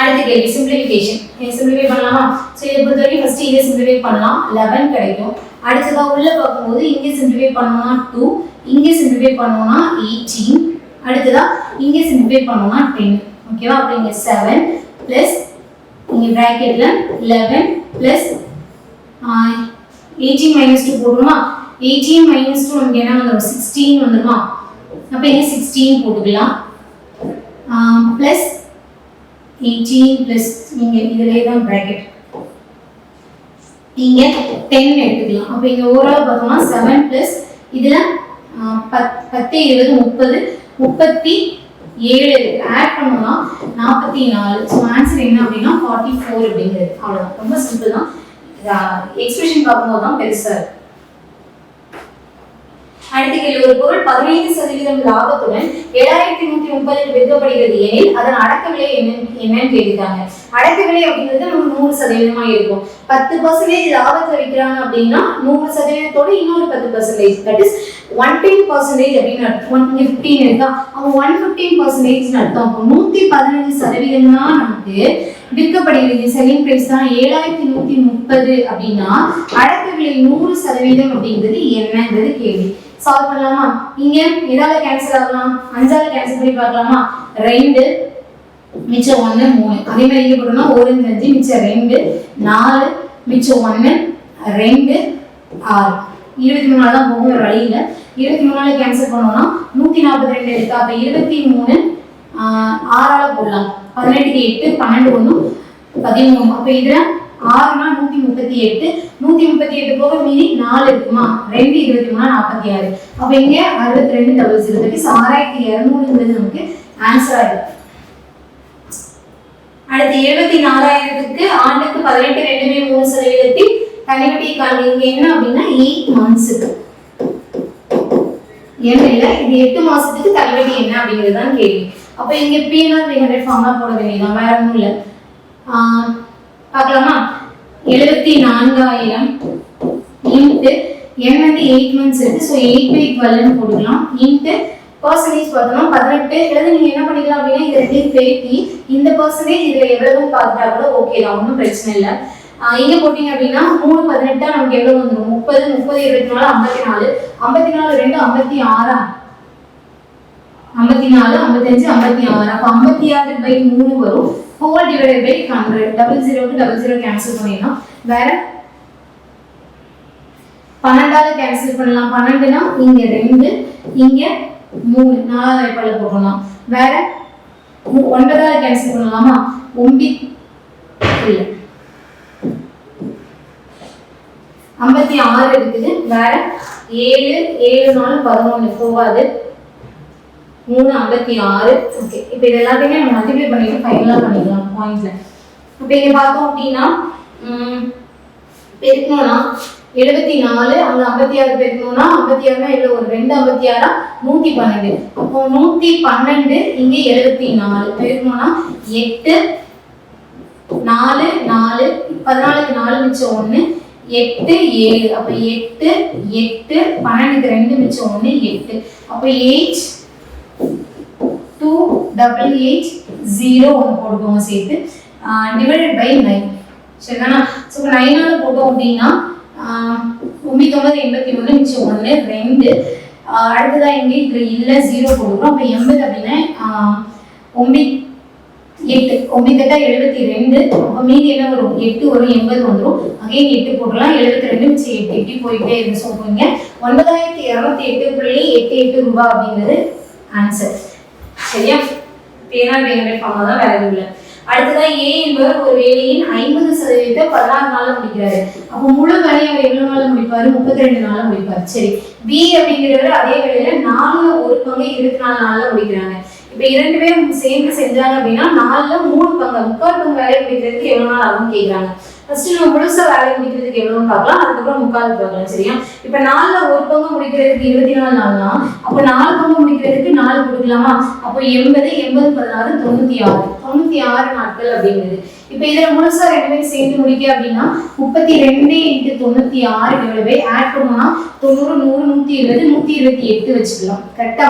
அடுத்த கேள்வி சிம்பிளிஃபிகேஷன். சிம்பிளிஃபை பண்ணலாமா. சோ இத பொறுத்தவரைக்கும் ஃபர்ஸ்ட் இதை சிம்பிளிஃபை பண்ணலாம், 11 கிடைக்கும். அடுத்ததா உள்ள பார்க்கும்போது இங்க சிம்பிளிஃபை பண்ணோம்னா 2, இங்க சிம்பிளிஃபை பண்ணோம்னா 18, அடுத்ததா இங்க சிம்பிளிஃபை பண்ணோம்னா 10. ஓகேவா. அப்ப இங்க 7 பிளஸ் இங்க பிராக்கெட்ல 11 பிளஸ் 18 minus 2 போடுமா. 18 minus 2 நமக்கு என்ன வந்துரும், 16 வந்துருமா. அப்ப இங்க 16 போட்டுக்கலாம். பிளஸ் 18 பிளஸ் இங்க இதுலயே தான் பிராக்கெட் இங்க 10 எடுத்துக்கலாம். அப்ப இங்க ஓவரால் பார்த்தோம்னா 7 பிளஸ் இதுல 10 20 30 37 ஆட் பண்ணோம்னா 44. ஸோ ஆன்சர் என்ன அப்படின்னா 44 அப்படிங்கிறது. அவ்வளவுதான். ரொம்ப சிம்பிள் தான். எக்ஸ்பிரஷன் பார்க்கும்போது தான் பெருசா இருக்கு. அடுத்த கேள்வி, ஒரு பொருள் 15% லாபத்துடன் 7130 விற்கப்படுகிறது எனில் அதன் அடக்க விலை என்னன்னு கேட்டுட்டாங்க. அடக்க விலை அப்படிங்கிறது நமக்கு 100% இருக்கும். 10% லாபத்துல விற்கிறாங்க அப்படின்னா 100%தோட இன்னொரு 10%, தட் இஸ் 110% அப்படின்னு அர்த்தம். 115 இருக்கா, அவங்க 115% அர்த்தம். அப்போ 115% தான் நமக்கு விற்கப்படுகிறது. செல்லிங் பிரைஸ் தான் 7130 அப்படின்னா அடக்க விலை 100% அப்படிங்கிறது என்னங்கிறது கேள்வி. சால்வ் பண்ணலாமா. இங்க இதால கேன்சல் ஆகலாம், 5ஆல கேன்சல் பண்ணி பார்க்கலாமா. 2 மிச்சம் 1 3. அதே மாதிரி இங்க போட்டோம்னா 1 5 மிச்சம் 2 4 மிச்சம் 1 2 6. 23 தான் போகும், ஒரு வழி இல்ல. 23ஆல கேன்சல் பண்ணோம்னா 142 இருக்கு. அப்ப 23 6ஆல போடலாம். 18 8 12 1 13. அப்ப இதுல 6னா 138, 138 போக மீதி 4 இருக்குமா. 2 23 46. அப்ப இங்க 62 00. தட் இஸ் 6200ங்கிறது நமக்கு ஆன்சரா இருக்கு. அடுத்து 74000க்கு ஆண்டுக்கு 18 2 3% தள்ளுபடி காலம். இங்க என்ன அப்படின்னா 8 மந்த்ஸ்க்கு ஏன் இல்ல, இது 8 மாசத்துக்கு தள்ளுபடி என்ன அப்படிங்கிறது தான் கேள்வி. அப்ப இங்க P/R 300 ஃபார்முலா போட வேண்டியதான், வேற ஒண்ணும் இல்ல. பார்க்கலாமா. 74000 இன்ட்டு n வந்து 8 மந்த்ஸ் இருக்கு. ஸோ 8/12 போட்டுக்கலாம். இன்ட்டு பர்சன்டேஜ் பார்த்தோம்னா 18. அல்லது நீங்க என்ன பண்ணிக்கலாம் அப்படின்னா இதை ரெண்டையும் பெருக்கி இந்த பர்சன்டேஜ் இதுல எவ்வளவுன்னு பார்த்துட்டா கூட ஓகே தான், ஒன்றும் பிரச்சனை இல்லை. இங்க போட்டீங்க அப்படின்னா 3 18 நமக்கு எவ்வளவு வந்துடும், 30 30 24 54 54 2 56 54 55 56. அப்ப 56/3 வரும். whole divided by 100. 00 க்கு 00 கேன்சல் பண்ணிடலாம். வேற 12ஆல கேன்சல் பண்ணலாம். 12னா இங்க 2 இங்க 3 4ஆவது வாய்ப்பால போடலாம். வேற 9ஆல கேன்சல் பண்ணலாமா. 9 இல்ல 56 இருக்குது. வேற 7 7 4 11 போகாது. 3 56. ஓகே. இப்போ இது எல்லாத்தையுமே நம்ம மல்டிப்ளை பண்ணிட்டு ஃபைனலா பண்ணிக்கலாம் பாயிண்ட்ல. இப்போ இங்க பார்த்தோம் அப்படின்னா பெருக்கணும்னா 74, அங்க 56 பெருக்கணும்னா 56 எவ்வளவு ஒரு 2 56 112. அப்போ 112 இங்க 74 பெருக்கணும்னா 8 4 4 14க்கு 4 மிச்சம் 1 8 7. அப்ப 8 8 12க்கு 2 மிச்சம் 1 8. அப்ப 8 2 8 0 ஒன்று போட்டுக்கோங்க சேர்த்து டிவைடட் பை 9. சரிதானா? ஸோ 9ஆல போட்டோம் அப்படின்னா 981 மிச்சம் 1 2. அடுத்ததா இங்கே இதுல இல்லை 0 போட்டுக்கிறோம். அப்போ 80 அப்படின்னா 9 8 72. அப்போ மீதி என்ன வரும் 8 வரும் 80 வந்துடும். அகைன் 8 போட்டுலாம் 72 மிச்சம் 8 8 போயிட்டே இருக்கு. ஸோ போங்க 9208.88 ரூபாய் அப்படிங்கிறது ஆன்சர். சரியா? பேனா வேகமே ஃபார்மா தான், வேற எதுவும் இல்லை. அடுத்ததான் ஏ என்பவர் ஒரு வேலையின் 50% 16 நாள்ல முடிக்கிறாரு. அப்போ முழு வேலையை அவர் எவ்வளவு நாள்ல முடிப்பாரு? 32 நாள்ல முடிப்பாரு. சரி, பி அப்படிங்கிறவர் அதே வேலையில 4ல் 1 பங்கு 24 நாள்ல முடிக்கிறாங்க. இப்ப 2 பேரும் சேர்ந்து செஞ்சாங்க அப்படின்னா 4ல் 3 பங்கு 3/4 பங்கு வேலையை முடிக்கிறதுக்கு எவ்வளவு நாள் ஆகும் கேட்கிறாங்க. ஃபர்ஸ்ட் நம்ம முழுசா வேலையை முடிக்கிறதுக்கு எவ்வளவுன்னு பார்க்கலாம், அதுக்கப்புறம் 3/4 பார்க்கலாம். சரியா? இப்ப 4ல் 1 பங்கு முடிக்கிறதுக்கு 24 நாள்னா அப்போ 4 பங்கு முடிக்கிறதுக்கு 4 கொடுக்கலாமா? அப்போ 80 80 16 96 நாட்கள் அப்படிங்கிறது. இப்ப இதுல முழுசா 2 பேரும் சேர்ந்து முடிக்க அப்படின்னா 32 × 96 டிவைட் பை ஆட் பண்ணோம்னா 90 100 120 128 வச்சுக்கலாம். கரெக்டா?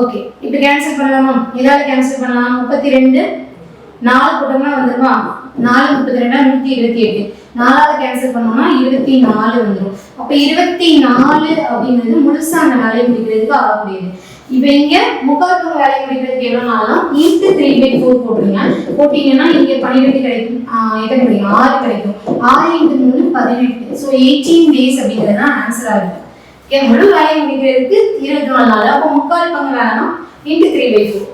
ஓகே, இப்ப கேன்சல் பண்ணலாமா? இதால கேன்சல் பண்ணலாம். 32 4 போட்டோம்னா வந்துருமா? 4 32 128. 4ஆல கேன்சல் பண்ணோம்னா 24 வந்துடும். அப்ப 24 அப்படிங்கிறது முழுசா அந்த வேலையை முடிக்கிறதுக்கு ஆகக்கூடியது. இப்போ இங்க 3/4 பங்கு வேலையை முடிக்கிறதுக்கு எவ்வளவு நாள்னா இன்ட்டு 3/4 போட்டுருங்க. போட்டீங்கன்னா இங்க 12 கிடைக்கும். எத்தனை கிடைக்கும்? 6 கிடைக்கும். 6 × 3 18. ஸோ 18 டேஸ் அப்படிங்கிறது தான் ஆன்சரா இருக்கு. ஓகே, முழு வேலையை முடிக்கிறதுக்கு 24 நாள். அப்போ 3/4 பங்கு வேலைனா இன்ட்டு 3/4.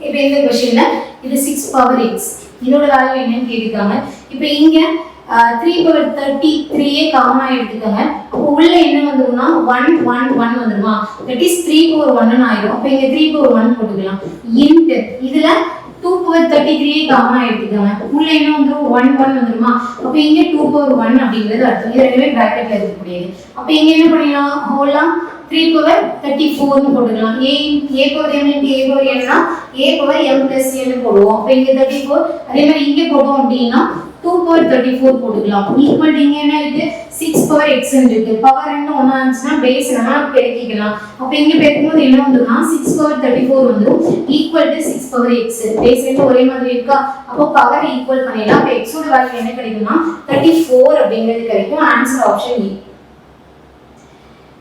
இப்போ இந்த கொஸ்டின்ல இது 6 பவர் x இதோட வேல்யூ என்னன்னு கேட்டிருக்காங்க. இப்போ இங்க 3/33 காமனா எடுத்துக்கோங்க. அப்போ உள்ள என்ன வந்துரும்னா 1 1 1 வந்துருமா? தட் இஸ் 3/1 ஆயிடும். அப்போ இங்க 3/1 போட்டுக்கலாம். இன்ட் இதுல 2/33 காமனா எடுத்துக்கோங்க. உள்ள என்ன வந்துரும் 1 1 வந்துருமா? அப்போ இங்க 2/1 அப்படிங்கிறது அர்த்தம். இது ரெண்டுமே பிராக்கெட்ல இருக்கக்கூடியது. அப்போ இங்க என்ன பண்ணிடலாம்? ஹோல்லாம் 3/34 போட்டுக்கலாம். a power m into a power n னா a power m plus n போடுவோம். அப்ப இங்க 34 அதே மாதிரி இங்க போடுவோம் அப்படினா 2/34 போட்டுக்கலாம். ஈக்குவல் இங்க என்ன இருக்கு? 6/x இருக்கு. பவர் என்ன ஒண்ணா இருந்துச்சுனா பேஸ் நம்ம பெருக்கிக்கலாம். அப்ப இங்க பெருக்கும்போது என்ன வந்துரும்னா 6/34 வந்துரும். Equal to 6/x. பேஸ் ரெண்டு ஒரே மாதிரி இருக்கா? அப்போ பவர் ஈக்குவல் பண்ணிடலாம். அப்ப x ஓட வேல்யூ என்ன கிடைக்கும்னா 34 அப்படிங்கிறது கிடைக்கும். Answer option E.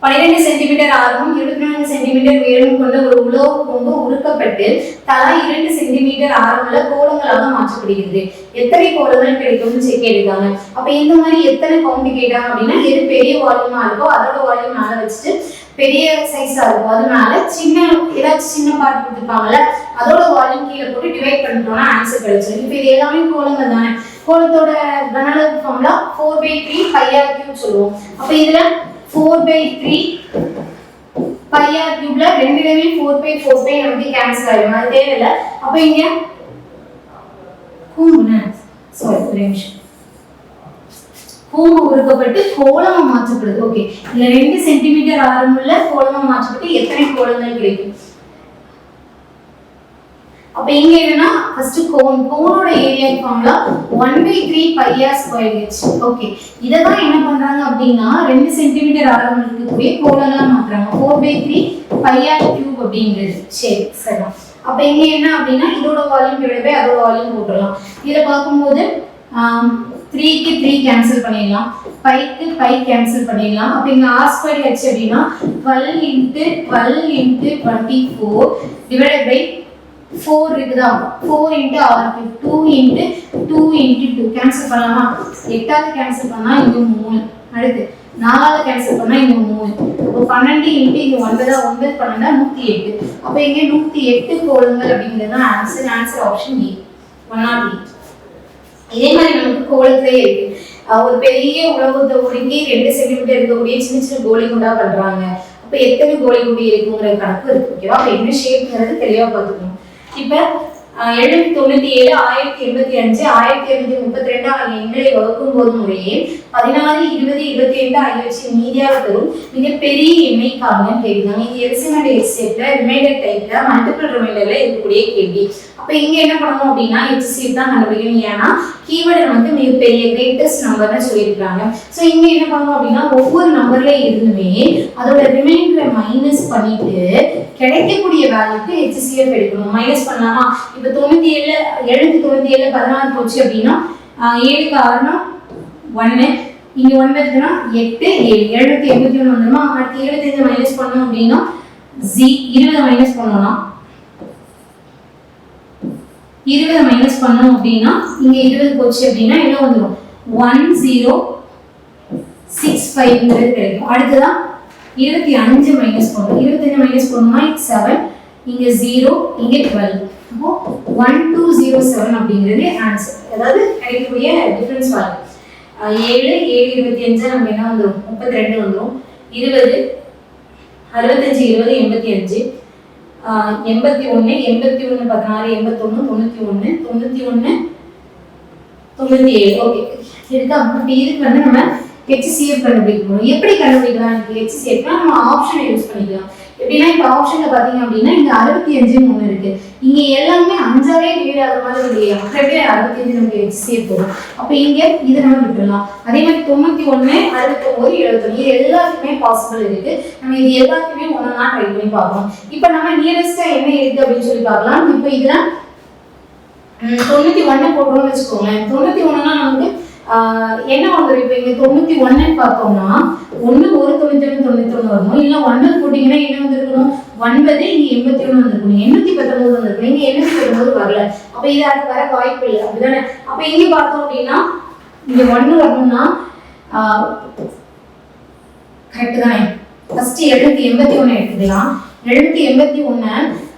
12 சென்டிமீட்டர் ஆரமும் 24 சென்டிமீட்டர் உயரமும் கொண்ட ஒரு உலோக கொம்பு உருக்கப்பட்டு தலா 2 சென்டிமீட்டர் ஆரமுள்ள கோலங்களாக மாற்றப்படுகிறது. எத்தனை கோலங்கள் கிடைக்கும்னு கேட்டிருக்காங்க. அப்ப இந்த மாதிரி எத்தனை கவுண்ட் கேட்டாங்க அப்படின்னா எது பெரிய வால்யூமா இருக்கோ அதோட வால்யூம் மேல வச்சுட்டு பெரிய சைஸா இருக்கும் அது மேல சின்ன ஏதாச்சும் சின்ன பார்ட் கொடுத்துருப்பாங்கல்ல அதோட வால்யூம் கீழே போட்டு டிவைட் பண்ணிட்டோம்னா ஆன்சர் கிடைச்சிடும். இப்போ இது எல்லாமே கோலங்கள் தானே. கோலத்தோட கனஅளவு ஃபார்முலா 4/3 πr³ சொல்லுவோம். அப்ப இதுல 4/3 πr³ ரெண்டுலயுமே 4/4 நமக்கு கேன்சல் ஆயிடும். அது தேவையில்லை. அப்ப இங்க கூம்பு உருக்கப்பட்டு கோலமா மாற்றப்படுது. ஓகே, இதுல 2 சென்டிமீட்டர் ஆரமுள்ள கோலமா மாற்றப்பட்டு எத்தனை கோலங்கள் கிடைக்கும்? அப்ப இங்க என்னன்னா ஃபர்ஸ்ட் கோனோட ஏரியா ஃபார்முலா 1/3 πr²h. ஓகே, இததான் என்ன பண்றாங்க அப்படின்னா 2 சென்டிமீட்டர் ஆரம் இருக்கக்கூடிய கோலங்களா மாத்துறாங்க. 4/3 πr³ அப்படிங்கிறது. சரி சரி. அப்ப இங்க என்ன அப்படின்னா இதோட வால்யூம் டிவைட் பை அதோட வால்யூம் போட்டுடலாம். இத பாக்கும்போது 3 க்கு 3 கேன்சல் பண்ணிடலாம். 5 க்கு 5 கேன்சல் பண்ணிடலாம். அப்ப இங்க r²h அப்படினா 12 × 24 டிவைடட் பை 4 இருக்குதா? 4 × r³ 2 × 2 × 2 கேன்சல் பண்ணலாமா? 8ஆல கேன்சல் பண்ணா இங்க 3. அடுத்து 4ஆல கேன்சல் பண்ணா இங்க 3. அப்ப 12 × இங்க 9 9 12 108. அப்ப இங்க 108 கோலங்கள் அப்படிங்கிறது தான் ஆன்சர். Answer option E 108. இதே மாதிரி நமக்கு கோலத்திலே இருக்கு. ஒரு பெரிய உலோகத்தை உருக்கி 2 சென்டிமீட்டர் இருக்கக்கூடிய சின்ன சின்ன கோலி குண்டா பண்றாங்க. அப்ப எத்தனை கோலி குண்டி இருக்குங்கிற கணக்கு இருக்கு. ஓகேவா? அப்ப என்ன ஷேப்ங்கிறது தெளிவா பார்த்துக்கணும். இப்ப 797, 1085, 1232 ஆகிய எண்களை வகுக்கும் போது முறையே 16, 20, 25 ஆகியவற்றின் மீதியாக தரும் மிகப்பெரிய எண்ணை காணுங்கன்னு கேட்குறாங்க. இது எல்சிஎம் அண்ட் ஹெச்சிஎஃப்ல ரிமைண்டர் டைப்ல மல்டிபிள் ரிமைண்டர்ல இருக்கக்கூடிய கேள்வி. அப்ப இங்க என்ன பண்ணணும் அப்படின்னா ஹெச்சிஎஃப் தான் கண்டுபிடிக்கணும். ஏன்னா கீவேர்டு நமக்கு மிகப்பெரிய கிரேட்டஸ்ட் நம்பர்னு சொல்லியிருக்காங்க. ஸோ இங்க என்ன பண்ணணும் அப்படின்னா ஒவ்வொரு நம்பர்ல இருந்துமே அதோட ரிமைண்டரை மைனஸ் பண்ணிட்டு கிடைக்கக்கூடிய வேல்யூக்கு ஹெச்சிஎஃப் எடுக்கணும். மைனஸ் பண்ணலாமா? இப்ப 97 797 16 போச்சு அப்படின்னா 7க்கு 6னா 1, இங்க 1 இருக்குன்னா 8 7 781 வந்துருமா? அடுத்து 75 மைனஸ் பண்ணோம் அப்படின்னா 20 மைனஸ் பண்ணோம்னா 20 மைனஸ் பண்ணோம் அப்படின்னா இங்க 20 போச்சு அப்படின்னா என்ன வந்துடும்? 1065 கிடைக்கும். அடுத்ததான் 25 மைனஸ் பண்ணோம். 25 மைனஸ் பண்ணோம்னா 7, இங்க 0, இங்க 12. அப்போ 1207 அப்படிங்கிறது ஆன்சர். அதாவது கிடைக்கக்கூடிய டிஃபரன்ஸ் வேல்யூ 7 7 25 நமக்கு என்ன வந்துடும்? 32 வந்துடும். 20 65 20 85 81 81 16 81 91 91 97. ஓகே இருக்கா? அப்ப இதுக்கு வந்து நம்ம HCF கண்டுபிடிக்கணும். எப்படி கண்டுபிடிக்கலாம்? HCF நம்ம ஆப்ஷனை யூஸ் பண்ணிக்கலாம். எப்படின்னா இப்ப ஆப்ஷன்ல பாத்தீங்க அப்படின்னா இங்க 65 ஒண்ணு இருக்கு. இங்க எல்லாமே 5ஆவே டிவைட் ஆகுற மாதிரி இல்லையா? அப்படியே 65 நமக்கு HCF வரும். அப்ப இங்க இதை நம்ம விட்டுறலாம். அதே மாதிரி 91 69 71 இது எல்லாத்துக்குமே பாசிபிள் இருக்கு. நம்ம இது எல்லாத்தையுமே ஒண்ணா ட்ரை பண்ணி பார்ப்போம். இப்ப நம்ம நியரஸ்டா என்ன இருக்கு அப்படின்னு சொல்லி பார்க்கலாம். இப்ப இதுல 91 போடுறோம்னு வச்சுக்கோங்க. 91னா நமக்கு என்ன வந்துடும்? இப்ப இங்க 91 பார்த்தோம்னா 1 ஒரு 91 91 வரணும். இல்ல 1 போட்டீங்கன்னா என்ன வந்திருக்கணும்? 9 இங்க 81 வந்திருக்கணும். 819 வந்திருக்கணும். இங்க 819 வரல. அப்ப இது அது வர வாய்ப்பு இல்லை. அப்படிதானே? அப்ப இங்க பார்த்தோம் அப்படின்னா இங்க 1 வரணும்னா கரெக்ட் தானே? ஃபர்ஸ்ட் 781 எடுத்துக்கலாம். 781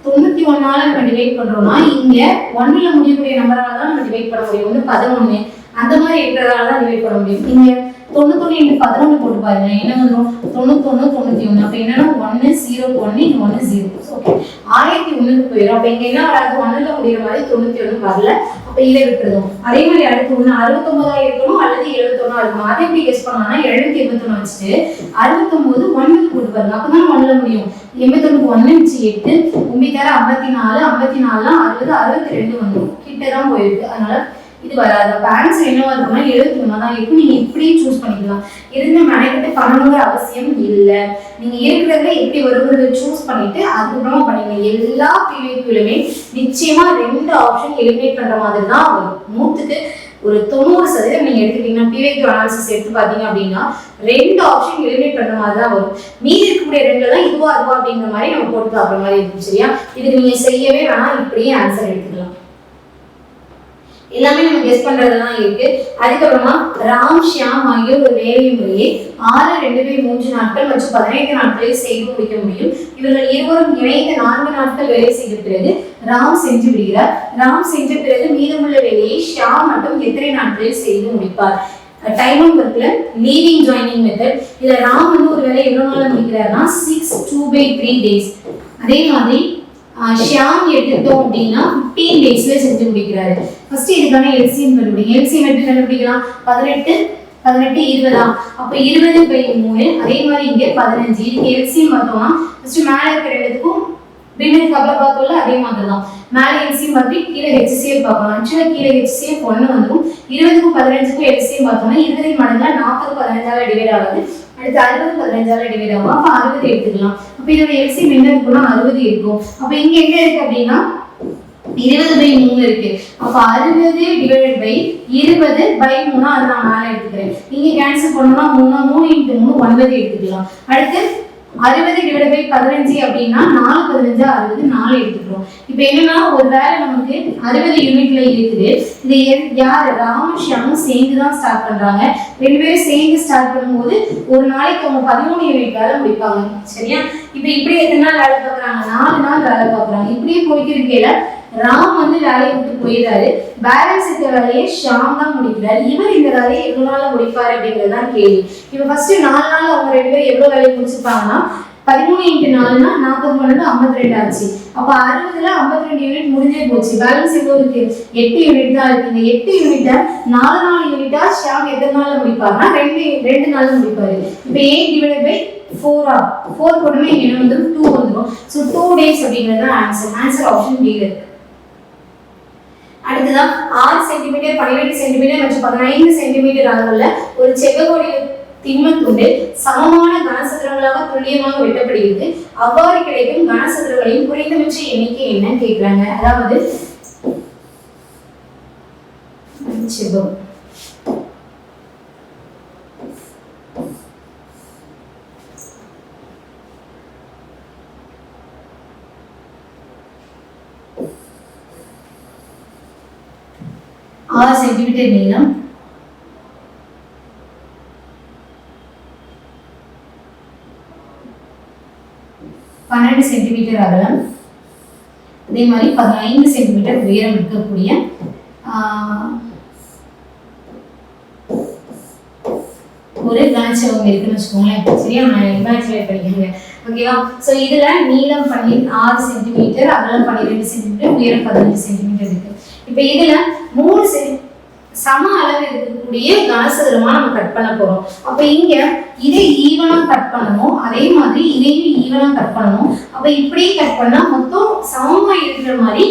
91ஆல நம்ம டிவைட் பண்றோம்னா இங்க 1ல முடியக்கூடிய நம்பரால தான் நம்ம டிவைட் பண்ண முடியும். வந்து 11 அந்த மாதிரி இருக்கிறதால தான் டிவைட் பண்ண முடியும். இங்க 91 into 11 போட்டு பாருங்க என்ன வந்துரும்? 91 91. அப்ப என்னன்னா 1 0 1 இங்க 1 0. ஓகே 1001க்கு போயிடும். அப்ப இங்க என்ன வராது? 1ல முடியற மாதிரி 91 வரல. அப்ப இதை விட்டுறோம். அதே மாதிரி அடுத்து 69 இருக்கணும் அல்லது 71 இருக்கணும். அதை எப்படி கெஸ் பண்ணலாம்னா 781 வச்சுட்டு 69 1க்கு போட்டு பாருங்க. அப்பதான் 1ல முடியும். 81க்கு 1 வச்சு 8 9 தர 54 54னா 60 62 வந்துடும். கிட்ட தான் போயிருக்கு. அதனால இது வராது. அப்ப ஆன்சர் என்னவா இருக்கும்னா 71 தான் இருக்கும். நீங்க இப்படியே சூஸ் பண்ணிக்கலாம். இருந்து மெனக்கிட்டு பண்ணணுங்கிற அவசியம் இல்லை. நீங்க இருக்கிறதுல எப்படி வருங்கிறத சூஸ் பண்ணிட்டு அதுக்கப்புறமா பண்ணீங்க. எல்லா பிவிக்குலுமே நிச்சயமா 2 ஆப்ஷன் எலிமினேட் பண்ற மாதிரி தான் வரும். 100க்கு ஒரு 90% நீங்க எடுத்துக்கிட்டீங்கன்னா பிவிக்கு அனாலிசிஸ் எடுத்து பாத்தீங்க அப்படின்னா 2 ஆப்ஷன் எலிமினேட் பண்ற மாதிரி தான் வரும். மீதி இருக்கக்கூடிய 2ல இதுவா அதுவா அப்படிங்கிற மாதிரி நம்ம போட்டு பார்க்குற மாதிரி இருக்கும். சரியா? இதுக்கு நீங்க செய்யவே வேணாம். இப்படியே ஆன்சர் எடுத்துக்கலாம். எல்லாமே நம்ம கெஸ் பண்றதுதான் இருக்கு. அதுக்கப்புறமா ராம் ஷியாம் ஆகிய ஒரு வேலை முறையை 6 2 3 நாட்கள் மற்றும் 15 நாட்களில் செய்து முடிக்க முடியும். இவர்கள் இருவரும் இணைந்து 4 நாட்கள் வேலை செய்த பிறகு ராம் சென்று விடுகிறார். ராம் சென்ற பிறகு மீதமுள்ள வேலையை ஷியாம் மட்டும் எத்தனை நாட்களில் செய்து முடிப்பார்? டைம் அண்ட் ஒர்க்ல லீவிங் ஜாயினிங் மெத்தட். இதுல ராம் வந்து ஒரு வேலை எவ்வளவு நாள்ல முடிக்கிறாருன்னா 6 2/3 days. அதே மாதிரி ஷியாம் எடுத்துட்டோம் அப்படின்னா 15 daysல செஞ்சு முடிக்கிறாரு. ஃபர்ஸ்ட் இதுக்கான எல்சிஎம் கண்டுபிடிங்க. எல்சிஎம் எப்படி கண்டுபிடிக்கலாம்? 18 18 20. அப்ப 20/3. அதே மாதிரி இங்க 15. இதுக்கு எல்சிஎம் பார்த்தோம்னா ஃபர்ஸ்ட் மேல இருக்கிற ரெண்டுத்துக்கும் பின்னத்துக்கு அப்புறம் பார்த்தோம்ல அதே மாதிரி தான். மேல எல்சிஎம் பார்த்து கீழே ஹெச்சிஎஃப் பார்க்கலாம். ஆக்சுவலா கீழே ஹெச்சிஎஃப் 1 வந்துடும். 20க்கும் 15க்கும் எல்சிஎம் பார்த்தோம்னா 20 மடங்குல 40 15ஆல டிவைட் ஆகாது. அடுத்து 60 15ஆல டிவைட் ஆகும். அப்ப 60 எடுத்துக்கலாம். அப்ப இதோட எல்சிஎம் என்ன இருக்கும்னா 60 இருக்கும். அப்ப இங்க என்ன இருக்கு அப்படின்னா 20/3 இருக்கு. அப்ப 60 divided by 20/3 அதை நான் மேல எடுத்துக்கிறேன். இங்க கேன்சல் பண்ணோம்னா 3 into 3 9 எடுத்துக்கலாம். அடுத்து 60 divided by 15 அப்படின்னா 4 15 60 4 எடுத்துக்கிறோம். இப்போ என்னன்னா ஒரு வேலை நமக்கு 60 யூனிட்ல இருக்குது. இது யார்? ராம் ஷியாமும் சேர்ந்து தான் ஸ்டார்ட் பண்றாங்க. 2 பேரும் சேர்ந்து ஸ்டார்ட் பண்ணும்போது ஒரு நாளைக்கு அவங்க 13 யூனிட் வேலை முடிப்பாங்க. சரியா? இப்போ இப்படி எத்தனை நாள் வேலை பார்க்குறாங்க? 4 நாள் வேலை பார்க்குறாங்க. இப்படியே போய்க்கு இருக்கையில ராம் வந்து வேலையை விட்டு போயிடுறாரு. பேலன்ஸ் இருக்க வேலையை ஷியாம் தான் முடிக்கிறாரு. இவர் இந்த வேலையை எவ்வளவு நாள்ல முடிப்பாரு அப்படிங்கிறது தான் கேள்வி. இப்போ ஃபர்ஸ்ட் 4 நாள் அவங்க 2 பேரும் எவ்வளவு வேலையை முடிச்சிருப்பாங்கன்னா 13 × 4 40 12 52 ஆச்சு. அப்ப 60ல 52 யூனிட் முடிஞ்சே போச்சு. பேலன்ஸ் எவ்வளவு இருக்கு? 8 யூனிட் தான் இருக்கு. இந்த 8 யூனிட்டை 4 யூனிட்டா ஷாம் எத்தனை நாள்ல முடிப்பாருன்னா 2 நாள்ல முடிப்பாரு. இப்ப 8/4 4 போட்டோம்னா இங்க என்ன வந்துடும்? 2 வந்துடும். ஸோ 2 days அப்படிங்கிறது தான் ஆன்சர் ஆப்ஷன் பி இருக்கு. அடுத்ததான் 6 சென்டிமீட்டர் 12 சென்டிமீட்டர் மற்றும் 15 சென்டிமீட்டர் அளவுள்ள ஒரு செவ்வகோடி திண்மத்துண்டு சமமான கனசதுரங்களாக துல்லியமாக வெட்டப்படுகிறது. அவ்வாறு கிடைக்கும் கனசதுரங்களின் குறைந்தபட்ச எண்ணிக்கை என்ன கேட்கிறாங்க. அதாவது செவ்வகம் சென்டிமீட்டர் நீளம், 12 சென்டிமீட்டர் அகலம், அதே மாதிரி 15 சென்டிமீட்டர் உயரம் இருக்கக்கூடிய ஒரு கனசெவ்வகம் இருக்குன்னு வச்சுக்கோங்களேன். சரியா, நான் இமேஜினேட் பண்ணிக்கோங்க. ஓகேவா? ஸோ இதுல நீளம் 6 சென்டிமீட்டர், அகலம் 12 சென்டிமீட்டர், உயரம் 15 சென்டிமீட்டர் இருக்கு. இப்போ இதுல 3 சம அளவு இருக்கக்கூடிய கனசதுரமா நம்ம கட் பண்ண போறோம். அப்ப இங்க இதை ஈவனா கட் பண்ணணும், அதே மாதிரி இதையும் ஈவனா கட் பண்ணணும். அப்ப இப்படியே கட் பண்ணா மொத்தம் சமமா இருக்கிற மாதிரி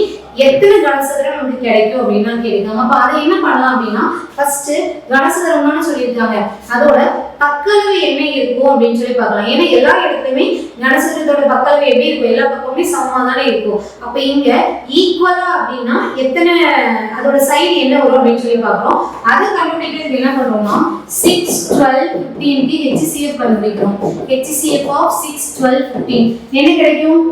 எத்தனை கனசதுரம் நமக்கு கிடைக்கும் அப்படின்னு கேட்காங்க. அப்ப அதை என்ன பண்ணலாம் அப்படின்னா, ஃபர்ஸ்ட் கனசதுரம்னு சொல்லியிருக்காங்க, அதோட பக்களவு என்ன இருக்கும் அப்படின்னு சொல்லி பார்க்கலாம். ஏன்னா எல்லா இடத்துலயுமே கனசதுரத்தோட பக்களவு எப்படி இருக்கும்? எல்லா பக்கமுமே சமமா தானே இருக்கும். அப்ப இங்க ஈக்குவலா அப்படின்னா எத்தனை, அதோட சைடு என்ன வரும் அப்படின்னு சொல்லி பார்க்கிறோம். அதை கண்டுபிடிக்கிறதுக்கு என்ன பண்றோம்னா 6 12 15 HCF கண்டுபிடிக்கிறோம். HCF of 6 12 15 என்ன கிடைக்கும்?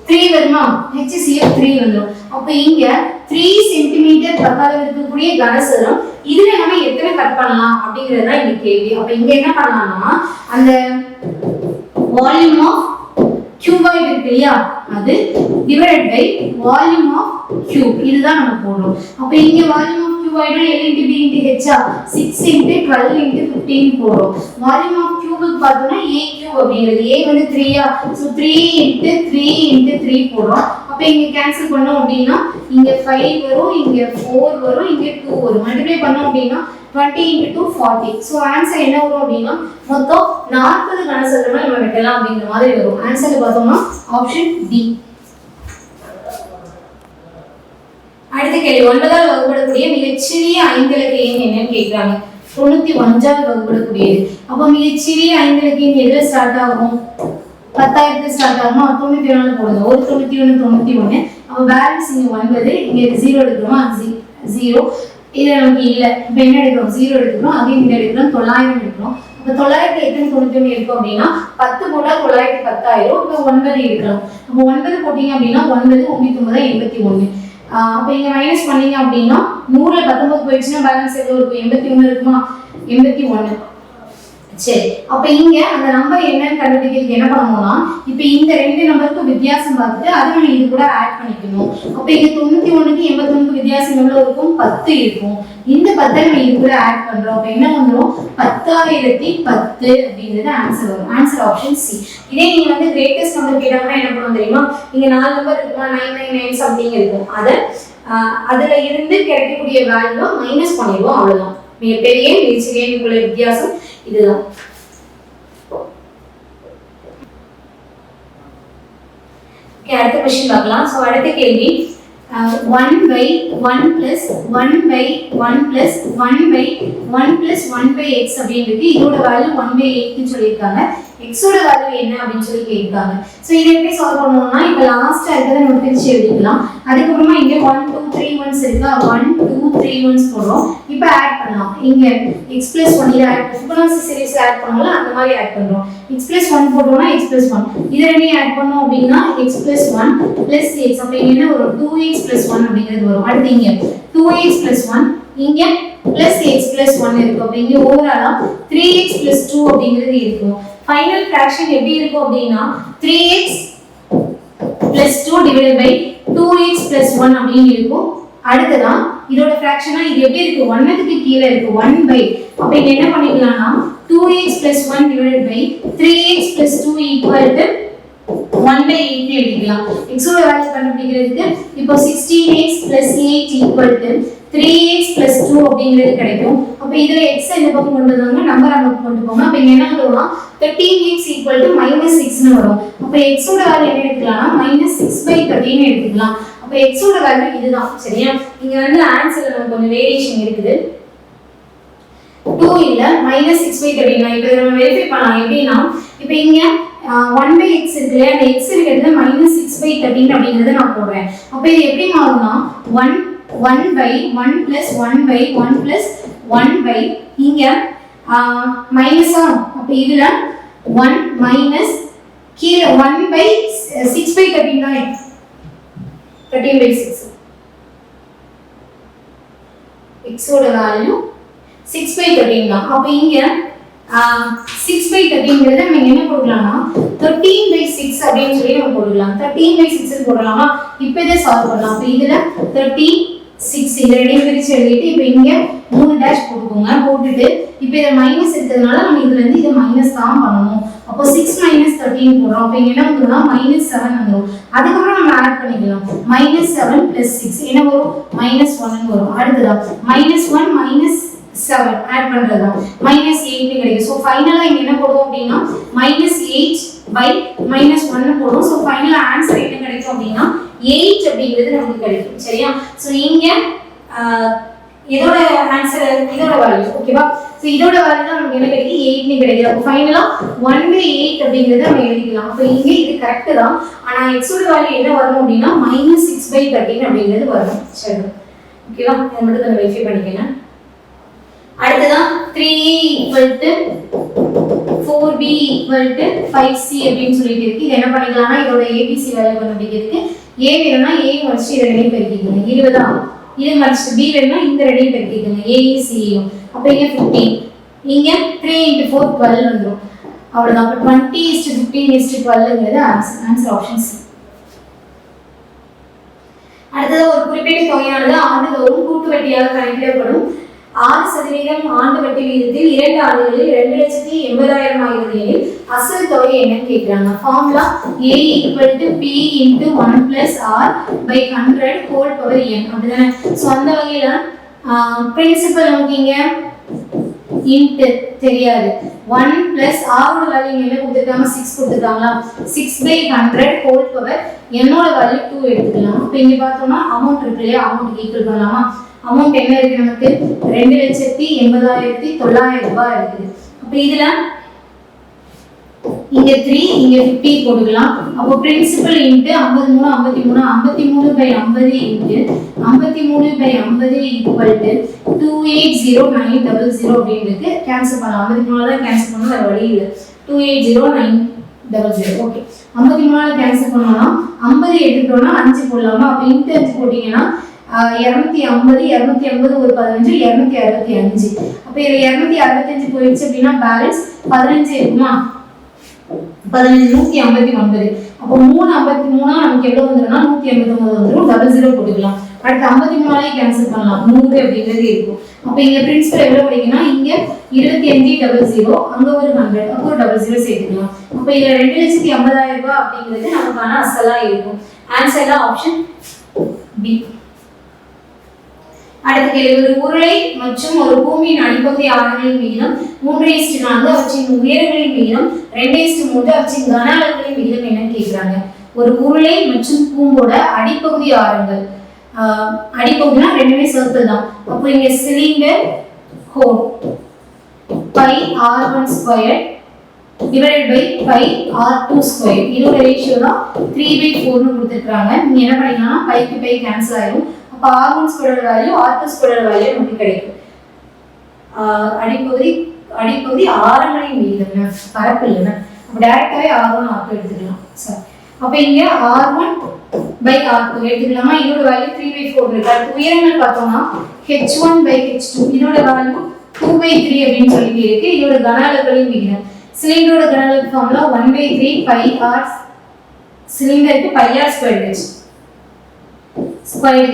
3 வருமா? HCF 3 வந்துடும். அப்ப இங்க 3 சென்டிமீட்டர் பக்களவு இருக்கக்கூடிய கனசதுரம் இதுல நம்ம எத்தனை கட் பண்ணலாம் அப்படிங்கிறது தான் இங்க கேள்வி. அப்ப இங்க என்ன பண்ணலாம்னா, அந்த வால்யூம் ஆஃப் கியூபாய்டு இருக்கு இல்லையா, அது divided by volume of cube, இதுதான் நம்ம போடுறோம். அப்ப இங்க volume of cuboid L × B × H 6 × 12 × 15 போடுறோம். வால்யூம் ஆஃப் கியூபுக்கு பார்த்தோம்னா A கியூப் அப்படிங்கிறது, A வந்து 3 ஸோ 3 × 3 × 3 போடுறோம். அப்ப இங்க கேன்சல் பண்ணோம் அப்படின்னா இங்க 5 வரும், இங்க 4 வரும், இங்க 2 வரும். மல்டிப்ளை பண்ணோம் அப்படின்னா 20 × 2 40. ஸோ ஆன்சர் என்ன வரும் அப்படின்னா மொத்தம் 40 கனசதுரங்கள் நம்ம வெட்டலாம் அப்படிங்கிற மாதிரி வரும். ஆன்சர் பார்த்தோம்னா ஆப்ஷன் டி. அடுத்த கேள்வி, 9ஆல் வகுப்படக்கூடிய மிகச்சிறிய 5 இலக்க எண் என்னன்னு கேட்கிறாங்க. 91ஆல் வகுப்படக்கூடியது. அப்போ மிகச்சிறிய 5 இலக்க எண் எதுல ஸ்டார்ட் ஆகும்? 10,000 ஸ்டார்ட் ஆகுமா? 91 போடுங்க. ஒரு 91 91. அப்போ பேலன்ஸ் இங்க 9, இங்க 0 எடுக்கிறோமா? 0 இது நமக்கு இல்லை. இப்போ என்ன எடுக்கிறோம்? 0 எடுக்கிறோம். அதையும் இங்க எடுக்கிறோம், 900 எடுக்கிறோம். இப்போ 900 எத்தனை 91 இருக்கும் அப்படின்னா 10 போட்டா 910 ஆயிரும். இப்போ 9 எடுக்கலாம். அப்போ 9 போட்டீங்க அப்படின்னா 9 9 81. அப்போ இங்க மைனஸ் பண்ணீங்க அப்படின்னா 100ல 19 போயிடுச்சுன்னா பேலன்ஸ் எவ்வளவு இருக்கும்? 81 இருக்குமா? 81. சரி, அப்ப இங்க அந்த நம்பர் என்னன்னு கண்டுபிடிக்கிறதுக்கு என்ன பண்ணணும்னா, இப்போ இந்த 2 நம்பருக்கு வித்தியாசம் பார்த்துட்டு அதை நம்ம இது கூட ஆட் பண்ணிக்கணும். அப்ப இங்க 91க்கு 81க்கு வித்தியாசம் எவ்வளவு இருக்கும்? 10 இருக்கும். இந்த 10 நம்ம இது கூட ஆட் பண்றோம். அப்ப என்ன வந்துரும்? 10,010 அப்படிங்கிறது ஆன்சர் வரும். Answer option C. இதே நீங்க வந்து கிரேட்டஸ்ட் நம்பர் கேட்டாங்கன்னா என்ன பண்ணுவோம் தெரியுமா? இங்க 4 நம்பர் இருக்குமா? 999 சம்திங் இருக்கும். அதுல இருந்து கிடைக்கக்கூடிய வேல்யூ மைனஸ் பண்ணிடுவோம், அவ்வளவுதான். மிகப்பெரிய மிகச்சிறிய வித்தியாசம் இதுதான். அடுத்த क्वेश्चन பார்க்கலாம். சோ அடுத்த கேள்வி 1/1 + 1/1 + 1/1 + 1/x அப்படிங்கிறது இதோட வேல்யூ 1/8 ன்னு சொல்லிருக்காங்க. x ஓட வேல்யூ என்ன அப்படினு சொல்லி கேக்குறாங்க. சோ இத எப்படி சால்வ் பண்ணனும்னா, இப்போ லாஸ்டா இருக்கத நம்ம பிரிச்சு எழுதிக்கலாம். அதுக்கு அப்புறமா இங்க 1 2 3 1s இருக்கா, 1 2 3 1s போடுறோம். இப்போ ஆட் பண்ணலாம். இங்க x + 1 இத ஆட் ஃபிபொனாச்சி சீரிஸ்ல ஆட் பண்ணோம்ல, அந்த மாதிரி ஆட் பண்றோம். x + 1 போடுறோம்னா x + 1 இத ரெண்டையும் ஆட் பண்ணோம் அப்படினா x + 1 + x. அப்ப இங்க என்ன வரும்? 2x + 1 அப்படிங்கிறது வரும். அடுத்து இங்க 2x + 1 இங்க +x + 1 இருக்கு. அப்ப இங்க ஓவராலா 3x + 2 அப்படிங்கிறது இருக்கும். ஃபைனல் ஃபிராக்ஷன் எப்படி இருக்கும் அப்படினா 3x + 2 / 2x + 1 அப்படி இருக்கும். அடுத்ததா இதோட ஃபிராக்ஷனா இது எப்படி இருக்கு? 1 க்கு கீழ இருக்கு. 1/. அப்ப இங்க என்ன பண்ணிக்கலாம்னா 2x + 1 / 3x + 2 = 1/8 எழுதிக்கலாம். x ஓட வேல்யூ கண்டுபிடிக்கிறதுக்கு இப்போ 16x + 8 = 3x + 2 அப்படிங்கிறது கிடைக்கும். அப்ப இதுல x இந்த பக்கம் கொண்டு வந்தாங்க, நம்பர் அங்க கொண்டு போங்க. அப்ப இங்க என்ன வரும்னா 13x = -6 ன்னு வரும். அப்ப x ஓட வேல்யூ என்ன எடுத்துக்கலாம்னா -6/13 எடுத்துக்கலாம். அப்ப x ஓட வேல்யூ இதுதான். சரியா? இங்க வந்து ஆன்சர்ல நமக்கு கொஞ்சம் வேரியேஷன் இருக்குது. 2 இல்ல -6/13. நான் இப்போ நம்ம வெரிஃபை பண்ணலாம். எப்படின்னா இப்போ இங்க 1/x இருக்கு இல்லையா, அந்த x இருக்கிறது -6/13 அப்படிங்கறத நான் போடுறேன். அப்ப இது எப்படி மாறும்னா 1/1 + 1/1 + 1 இங்க மைனஸா, அப்ப இதுல 1 மைனஸ் கீழ 1/6/13 தானே, 13/6. x ஓட வேல்யூ 6/13 தான். அப்ப இங்க 6/13ங்கிறது நம்ம என்ன போடலாம்னா 13/6 அப்படின்னு சொல்லி நம்ம போடலாம். 13/6 போடலாமா? இப்போ இதை சால்வ் பண்ணலாம். அப்ப இதுல 13/6 இத ரெண்டையும் பிரிச்சு எழுதிட்டு இப்போ இங்க 3 டேஷ் போட்டுக்கோங்க. போட்டுட்டு இப்போ இத மைனஸ் இருக்கிறதுனால நம்ம இதுல இருந்து இத மைனஸ் தான் பண்ணணும். அப்போ 6 - 13 போடுறோம். அப்ப இங்க என்ன வந்துரும்னா -7 வந்துரும். அதுக்கப்புறம் நம்ம ஆட் பண்ணிக்கலாம். -7 + 6 என்ன வரும்? -1 வரும். அடுத்ததா -1 - 7 ஆட் பண்றதா -8 கிடைக்கும். சோ ஃபைனலா இங்க என்ன போடுவோம் அப்படினா -8/-1 போடுவோம். சோ ஃபைனல் ஆன்சர் என்ன கிடைக்கும் அப்படினா 8 அப்படிங்கிறது நமக்கு கிடைக்கும். சரியா? சோ இங்க இதோட ஆன்சர் இதோட வேல்யூ ஓகேவா? சோ இதோட வேல்யூ தான் நமக்கு என்ன கிடைக்கும்? 8 னு கிடைக்கும். அப்ப ஃபைனலா 1/8 அப்படிங்கறத நம்ம எழுதிக்கலாம். அப்ப இங்க இது கரெக்ட் தான். ஆனா x ஓட வேல்யூ என்ன வரும் அப்படினா -6/13 அப்படிங்கிறது வரும். சரி ஓகேவா? இத மட்டும் நான் வெரிஃபை பண்ணிக்கங்க. அடுத்ததா 3a = 4b = 5c அப்படின்னு சொல்லிட்டு இருக்கு. இது என்ன பண்ணிக்கலாம்னா இதோட abc வேல்யூ கண்டுபிடிக்கிறதுக்கு a வேணும்னா a மடிச்சு இத ரெண்டையும் பெருக்கிக்கங்க. 20 இது மடிச்சு b வேணும்னா இந்த ரெண்டையும் பெருக்கிக்கங்க. a c அப்ப இங்க 15 இங்க 3 × 4 12 வந்துரும். அவ்வளவுதான். அப்ப 20:15:12ங்கிறது ஆன்சர் ஆப்ஷன் சி. அடுத்தது ஒரு குறிப்பிட்ட தொகையானது ஆண்டுதோறும் கூட்டு வட்டியாக கணக்கிடப்படும் 6% ஆண்டு வட்டி விகிதத்தில் 2 ஆண்டுகளில் 2,80,000 ஆகிறது எனில் அசல் தொகை என்னன்னு கேக்குறாங்க. Formula a = p × 1 + r/100 whole power n அப்படிதானே? சோ அந்த வகையில பிரின்சிபல் நமக்கு இங்க int தெரியாது. 1 + r ஓட வேல்யூ என்ன கொடுத்திருக்காங்க? 6 கொடுத்திருக்காங்களா? 6/100 whole power n ஓட வேல்யூ 2 எடுத்துக்கலாம். அப்ப இங்க பார்த்தோம்னா அமௌண்ட் இருக்கு இல்லையா, அமௌண்ட் ஈக்குவல் பண்ணலாமா? அமௌண்ட் என்ன இருக்கு நமக்கு? 2,80,900 ரூபாய் இருக்குது. அப்ப இதுல இங்க 3 இங்க 50 போட்டுக்கலாம். அப்போ பிரின்சிபல் இன்டு 53 53 53/50 = 280900 அப்படின்னு இருக்கு. கேன்சல் பண்ணலாம். 53 தான் கேன்சல் பண்ணனும், வேற வழி இல்ல. 280900 ஓகே. 53 கேன்சல் பண்ணோம்னா 50 எடுத்துட்டோம்னா 5 போடலாமா? அப்ப இன்டு 5 போட்டீங்கன்னா 250 250 ஒரு 15 265. அப்ப இது 265 போயிடுச்சு அப்படின்னா பேலன்ஸ் 15 இருக்குமா? 15 159. அப்போ 353 நமக்கு எவ்வளவு வந்துரும்னா 189 வந்துரும். 00 போட்டுக்கலாம். அடுத்து 53 கேன்சல் பண்ணலாம். 100 அப்படிங்கிறது இருக்கும். அப்ப இங்க பிரின்சிபல் எவ்வளவு கிடைக்கும்னா இங்க 2500 அங்க ஒரு 100 அப்போ ஒரு 00 சேர்த்துக்கலாம். அப்ப இதுல 2,80,000 ரூபாய் அப்படிங்கிறது நமக்கான அசலா இருக்கும். Answer option B. அடுத்த கேள்வி, ஒரு உருளை மற்றும் ஒரு பூமியின் அடிப்பகுதி ஆரங்களின் விகிதம் 3:4 அவற்றின் உயரங்களின் விகிதம் 2:3 அவற்றின் கன அளவுகளின் விகிதம் என்னன்னு கேக்குறாங்க. ஒரு உருளை மற்றும் பூம்போட அடிப்பகுதி ஆரங்கள், அடிப்பகுதினா ரெண்டுமே சர்க்கிள் தான். அப்போ இங்க cylinder whole πr1² divided by πr2². இதோட ரேஷியோ தான் 3/4 னு கொடுத்திருக்காங்க. நீங்க என்ன பண்ணிக்கலாம், பைக்கு பை கேன்சல் ஆயிடும். அப்ப r1² வேல்யூ r2² வேல்யூ நமக்கு கிடைக்கும். அடிப்பகுதி ஆரங்களின் விகிதம் பரப்பு இல்லைன்னா அப்ப டைரக்டாவே r1 r2 எடுத்துக்கலாம். சரி, அப்ப இங்க r1/r2 எடுத்துக்கலாமா? இதோட வேல்யூ 3/4 இருக்கு. அடுத்து உயரங்கள் பார்த்தோம்னா h1/h2 இதோட வேல்யூ 2/3 அப்படின்னு சொல்லிட்டு இருக்கு. இதோட கன அளவுகளின் விகிதம், சிலிண்டரோட கன அளவு ஃபார்முலா 1/3 πr, சிலிண்டருக்கு πr² ஸ்கொயர்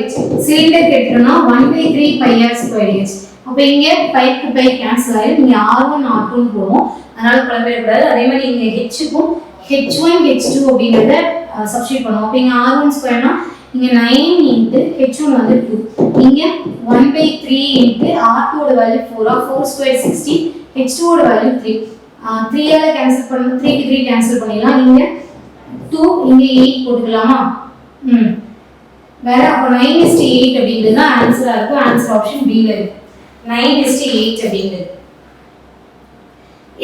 h, சிலிண்டருக்கு எடுத்தோம்னா 1/3 πr²h. அப்ப இங்க பைக்கு பை கேன்சல் ஆயிடும். இங்க r1 r2 னு போடுவோம், அதனால குழம்பிடக்கூடாது. அதே மாதிரி இங்க h க்கும் h1 h2 அப்படிங்கறத சப்ஸ்டிட்யூட் பண்ணுவோம். அப்ப இங்க r1 ஸ்கொயர்னா இங்க 9 into h1 வந்து 2. இங்க 1/3 into r2 ஓட வேல்யூ 4 4 ஸ்கொயர் 60 h2 ஓட வேல்யூ 3. 3 ஆல கேன்சல் பண்ணா 3 க்கு 3 கேன்சல் பண்ணிடலாம். இங்க 2 இங்க 8 போட்டுக்கலாமா? வேற அப்ப 9:8 அப்படிங்கிறது தான் ஆன்சரா இருக்கும். ஆன்சர் ஆப்ஷன் B ல இருக்கு. 9:8 அப்படிங்கிறது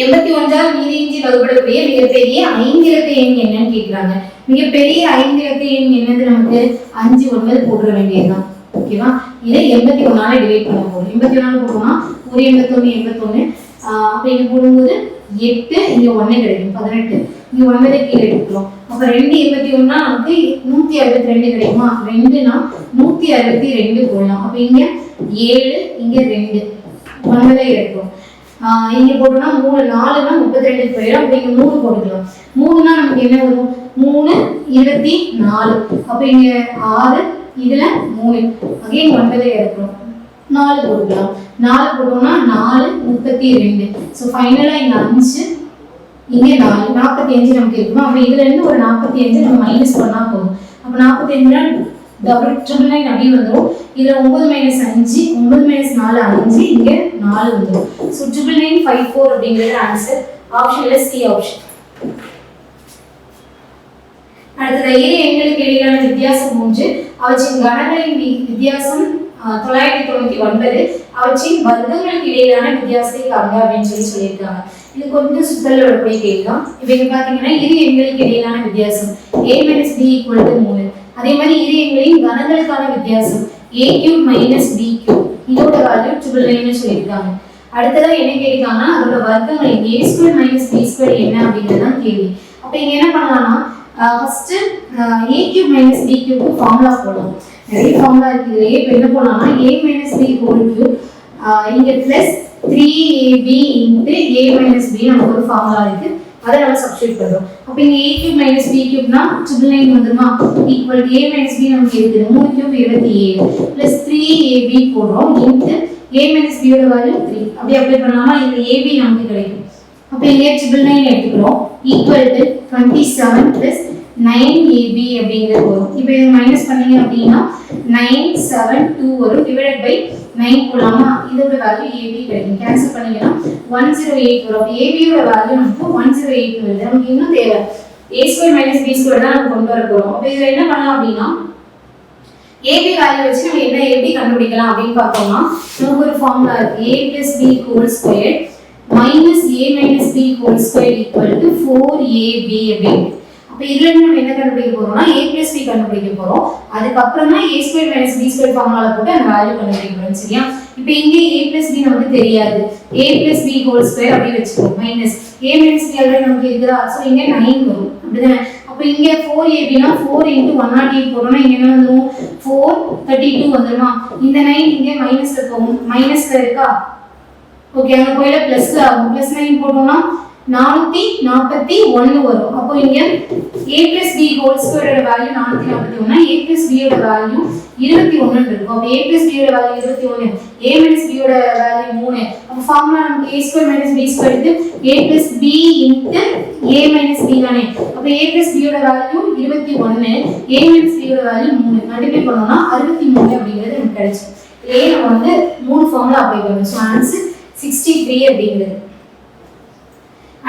81ஆல் மீதியின்றி வகுப்படக்கூடிய மிகப்பெரிய 5 இலக்க எண் என்னன்னு கேக்குறாங்க. மிகப்பெரிய 5 இலக்க எண் என்னது? நமக்கு 5 9 போட வேண்டியதுதான். ஓகேவா? இதை 81ஆல டிவைட் பண்ண போறோம். 81ஆல போடுவோம்னா 181 81 அப்ப இங்க போடும்போது 8 இங்க 1 கிடைக்கும் 18. இங்க 9 கீழே எடுத்துக்கிறோம். அப்ப 281னா நமக்கு 162 கிடைக்குமா? 2னா 162 போடலாம். அப்ப இங்க 7 இங்க 2 9 எடுக்கிறோம். இங்க போட்டோம்னா 3 4னா 32 போயிடும். அப்ப இங்க 3 போட்டுக்கலாம். 3னா நமக்கு என்ன வரும்? 3 24. அப்ப இங்க 6 இதுல 3 அகைன் 9 எடுக்கிறோம். 4 போட்டுக்கலாம். 4 போட்டோம்னா 4 32. சோ ஃபைனலா இங்க 5 இங்க 4 45 நமக்கு இருக்குமா? அப்ப இதுல இருந்து ஒரு 45 நம்ம மைனஸ் பண்ணா போதும். அப்ப 45னா டபுள் ட்ரிபிள் 9 அப்படியே வந்துரும். இதுல 9 - 5 9 - 4 5 இங்க 4 வந்துரும். சோ 99954 அப்படிங்கிறது ஆன்சர். ஆப்ஷன்ல சி ஆப்ஷன். அடுத்து இரு எண்களுக்கு இடையிலான வித்தியாசம் 3. அவற்றின் கணங்களின் வித்தியாசம் 999. அவற்றின் வர்க்கங்களுக்கு இடையிலான வித்தியாசத்தை காண்க அப்படின்னு சொல்லியிருக்காங்க. இது கொஞ்சம் சுத்தல்ல வரக்கூடிய கேள்விதான். இப்ப இங்க பாத்தீங்கன்னா இரு எண்களுக்கு இடையிலான வித்தியாசம் a - b = 3. அதே மாதிரி இரு எண்களின் கணங்களுக்கான வித்தியாசம் a³ - b³ இதோட வேல்யூ 999 சொல்லியிருக்காங்க. அடுத்ததா என்ன கேட்காங்கன்னா அதோட வர்க்கங்கள் a² - b² என்ன அப்படிங்கறதுதான் கேள்வி. அப்ப இங்க என்ன பண்ணலாம்னா ஃபர்ஸ்ட் a³ - b³ ஃபார்முலா போடலாம். நிறைய ஃபார்முலா இருக்கு. இதுலயே இப்ப என்ன பண்ணலாம்னா a - b³ இங்க plus 3ab into a - b நமக்கு ஒரு ஃபார்முலா இருக்கு. அதை நம்ம சப்ஸ்டிட்யூட் பண்றோம். அப்ப இங்க a³ - b³ னா 999 வந்துருமா? ஈக்குவல் a - b நமக்கு இருக்குது 3³ 27 plus 3ab போடுறோம் into a - b யோட வேல்யூ 3. அப்படியே அப்ளை பண்ணலாமா? இந்த ab நமக்கு கிடைக்கும். அப்ப இங்க 999 எடுத்துக்கிறோம் ஈக்குவல் டு 27 plus 9ab அப்படிங்கிறது வரும். இப்போ இத மைனஸ் பண்ணீங்க அப்படினா 972 வரும் டிவைடட் பை 9 போலாமா? இதோட வேல்யூ ab கிடைக்கும். கேன்சல் பண்ணீங்கனா 108 வரும். அப்ப ab யோட வேல்யூ நமக்கு 108 வருது. நமக்கு இன்னும் தேவை a² - b² தான் நம்ம கொண்டு வர போறோம். அப்ப இத என்ன பண்ணலாம் அப்படினா ab வேல்யூ வச்சு நம்ம என்ன எப்படி கண்டுபிடிக்கலாம் அப்படினு பார்த்தோம்னா நமக்கு ஒரு ஃபார்முலா இருக்கு. a + b ² minus a minus b whole square equal to 4ab அப்படிங்க. அப்ப இதுல இருந்து நம்ம என்ன கண்டுபிடிக்க போறோம்னா a plus b கண்டுபிடிக்க போறோம். அதுக்கு அப்புறம் தான் a square minus b square ஃபார்முலால போட்டு அந்த வேல்யூ கண்டுபிடிக்க போறோம். சரியா? இப்போ இங்க a plus b நமக்கு தெரியாது. a plus b whole square அப்படி வெச்சுக்கோங்க. Minus a minus b already நமக்கு இருக்குதா? சோ இங்க 9 வரும். அப்படிதானே? அப்ப இங்க 4ab னா 4 * 108 போறோம்னா இங்க என்ன வந்துரும்? 432 வந்துருமா? இந்த 9 இங்க மைனஸ்ல போகும். மைனஸ்ல இருக்கா? ஓகே, அங்க போயில பிளஸ்ல ஆகும். பிளஸ் 9 போட்டோம்னா 441 வரும். அப்போ இங்க a plus b whole square ஓட வேல்யூ 441 a plus b ஓட வேல்யூ 21 இருக்கும். அப்ப a plus b ஓட வேல்யூ 21 a minus b ஓட வேல்யூ 3. அப்ப ஃபார்முலா நமக்கு a² - b² இது a plus b into a minus b தானே. அப்ப a plus b ஓட வேல்யூ 21 a minus b ஓட வேல்யூ 3 மல்டிப்ளை பண்ணோம்னா 63 அப்படிங்கிறது நமக்கு கிடைச்சு. இதே நம்ம வந்து மூணு ஃபார்முலா அப்ளை பண்ணுவோம். சோ ஆன்சர் 63 அப்படிங்கிறது.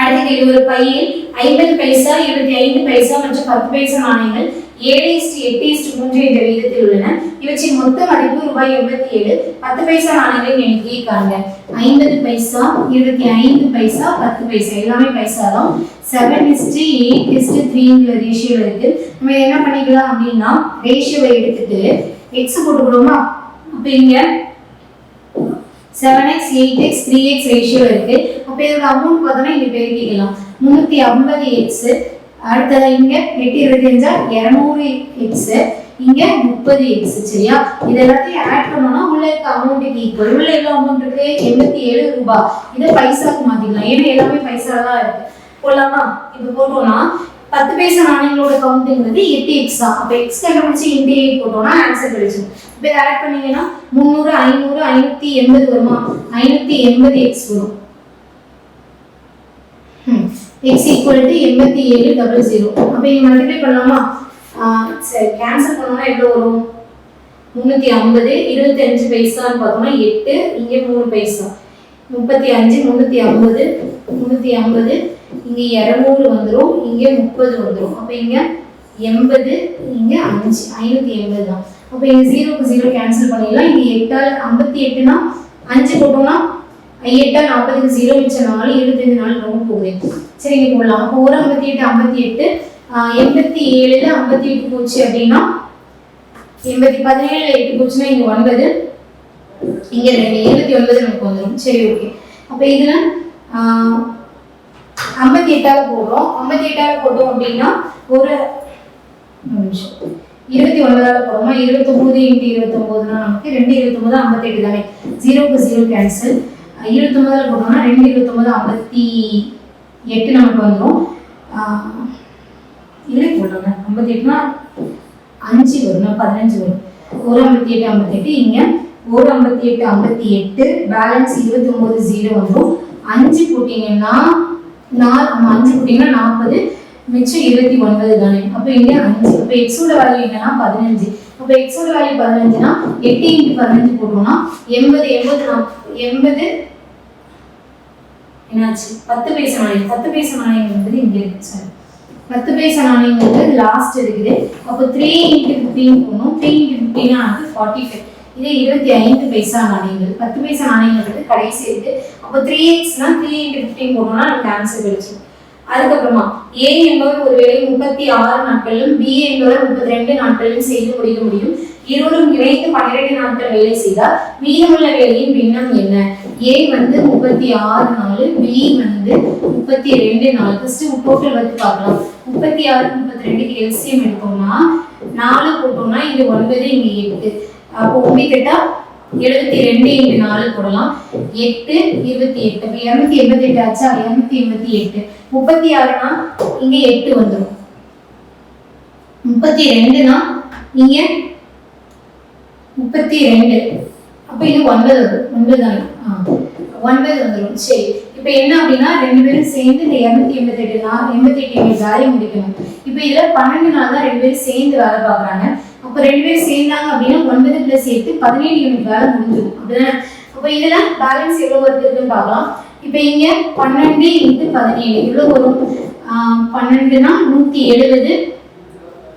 அடுத்து இது ஒரு பையில் 50 பைசா 25 பைசா மற்றும் 10 பைசா நாணயங்கள் 7:8:3 என்ற விகிதத்தில் உள்ளன. இவற்றின் மொத்த மதிப்பு ரூபாய் 87. 10 பைசா நாணயங்களின் எண்ணிக்கையை காண்க. 50 பைசா 25 பைசா 10 பைசா எல்லாமே பைசா தான். 7:8:3 ரேஷியோல இருக்கு. நம்ம என்ன பண்ணிக்கலாம் அப்படின்னா ரேஷியோவை எடுத்துட்டு x போட்டுக்கிறோமா? அப்ப இங்க 7x 8x 3x ரேஷியோ இருக்கு. அப்ப இதோட அமௌண்ட் பார்த்தோம்னா இங்க பெருக்கிக்கலாம். 350x அடுத்தது இங்க 8 25 200x இங்க 30x. சரியா? இது எல்லாத்தையும் ஆட் பண்ணோம்னா உள்ள இருக்க அமௌண்ட்க்கு ஈக்குவல். உள்ள எவ்வளவு அமௌண்ட் இருக்கு? 87 ரூபாய். இத பைசாக்கு மாத்திக்கலாம். ஏன்னா எல்லாமே பைசால தான் இருக்கு. போலாமா? இப்போ போட்டோம்னா 10 பைசா நாணயங்களோட கவுண்டிங்கிறது 8x தான். அப்ப x கண்டுபிடிச்சு * 8 போட்டோம்னா ஆன்சர் கிடைச்சிடும். இப்போ இத ஆட் பண்ணீங்கன்னா 300 500 580 வருமா? 580x வரும். x equal to 8700. அப்போ இங்கே மல்டிப்ளை பண்ணலாமா? சரி, கேன்சல் பண்ணோம்னா எவ்வளோ வரும்? 350, 25 பைசான்னு பார்த்தோம்னா 8, இங்கே 3 பைசா 35, 350, 350, இங்கே 200 வந்துடும், இங்கே 30 வந்துடும். அப்போ இங்கே 80, இங்கே 5, 580 தான். அப்போ இங்கே 0க்கு 0 கேன்சல் பண்ணிடலாம். இங்கே 8ஆல் 58னா 5 போட்டோம்னா 8ஆல் 40க்கு 0 மிச்சம் 4, 25 நாள் ரொம்ப போகுது. சரி, இங்கே போடலாம். அப்போ 158, 58, 87ல் 58 போச்சு அப்படின்னா 17ல் 8 போச்சுன்னா இங்கே 9, இங்கே 2, 29 நமக்கு வந்துடும். சரி, ஓகே. அப்போ இதில் 58ஆல் போடுறோம். 58ஆல் போட்டோம் அப்படின்னா ஒரு நிமிஷம் 29ஆல் போடுறோமா? 29 × 29னா நமக்கு 2 29 58 தானே. 0க்கு 0 கேன்சல். 29ஆல் போட்டோம்னா 2 29 58 நமக்கு வந்துடும். இல்லை போடுறாங்க 58னா 5 வரும், 15 வரும். 158, 58, இங்கே 158, 58, பேலன்ஸ் 29 0 வந்துடும். 5 போட்டிங்கன்னா 5 போட்டிங்கன்னா 40, மிச்சம் 29 தானே. அப்போ இங்கே 5. அப்போ எக்ஸோட வேல்யூ என்னன்னா 15. அப்போ எக்ஸோட வேல்யூ 15னா 8 × 15 போட்டோம்னா 80 என்னாச்சு? 10 பைசா நாணயம். 10 பைசா நாணயம் வந்து இங்கே இருக்கு. சார், 10 பைசா நாணயம் வந்து லாஸ்ட் இருக்குது. அப்போ 3 × 15 போடணும். 3 × 15 நமக்கு 45. இது 25 பைசா நாணயங்கள். 10 பைசா நாணயங்கள் வந்து கடைசி இருக்கு. அப்போ 3x-னா 3 × 15 போட்டோம்னா நமக்கு ஆன்சர் கிடைச்சிடும். அதுக்கப்புறமா A என்பவர் ஒரு வேலை 36 நாட்களிலும் B என்பவர் 32 நாட்களிலும் செய்து முடிக்க முடியும். இருவரும் இணைந்து 12 நாட்கள் வேலை செய்தால் மீதமுள்ள வேலையின் பின்னம் என்ன? A வந்து 36 நாள், B வந்து 32 நாள். ஃபர்ஸ்ட் டோட்டல் வந்து பார்க்கலாம். 36 32க்கு எல்சிஎம் எடுத்தோம்னா 4 போட்டோம்னா இது 9, இங்கே 8. அப்போ 9 72 × 4 போடலாம். 8 28. அப்போ 288 ஆச்சா? 288. 36னா இங்கே 8 வந்துடும். 32னா இங்கே 32. அப்போ இது 9 வரும். 9 தானே? 9 வந்துடும். சரி, இப்போ என்ன அப்படின்னா 2 பேரும் சேர்ந்து இந்த 288 வேலையை முடிக்கணும். இப்போ இதில் 12 நாள் தான் 2 பேரும் சேர்ந்து வேலை பார்க்குறாங்க. அப்போ 2 பேரும் சேர்ந்தாங்க அப்படின்னா 9 + 8 17 யூனிட் வேலை முடிஞ்சிடும். அப்படிதானே? அப்போ இதில் பேலன்ஸ் எவ்வளோ வருதுன்னு பார்க்கலாம். இப்போ இங்கே 12 × 17 எவ்வளோ வரும்? 12னா 170,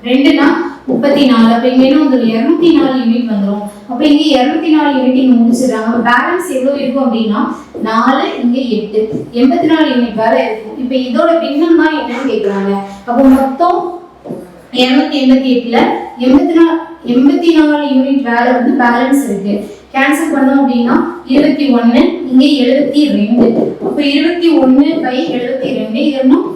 2னா 34. அப்போ இங்கே என்ன வந்துடும்? 204 யூனிட் வந்துடும். அப்போ இங்கே 204 யூனிட் இங்கே முடிச்சிடுறாங்க. அப்போ பேலன்ஸ் எவ்வளோ இருக்கும் அப்படின்னா 4, இங்கே 8, 84 யூனிட் வேலை இருக்கும். இப்போ இதோட பின்னம் தான் என்னன்னு கேட்குறாங்க. அப்போ மொத்தம் 288ல் 84 யூனிட் வேலை வந்து பேலன்ஸ் இருக்கு. கேன்சல் பண்ணோம் அப்படின்னா 21, இங்கே 72. அப்போ 21/72 இது இன்னும்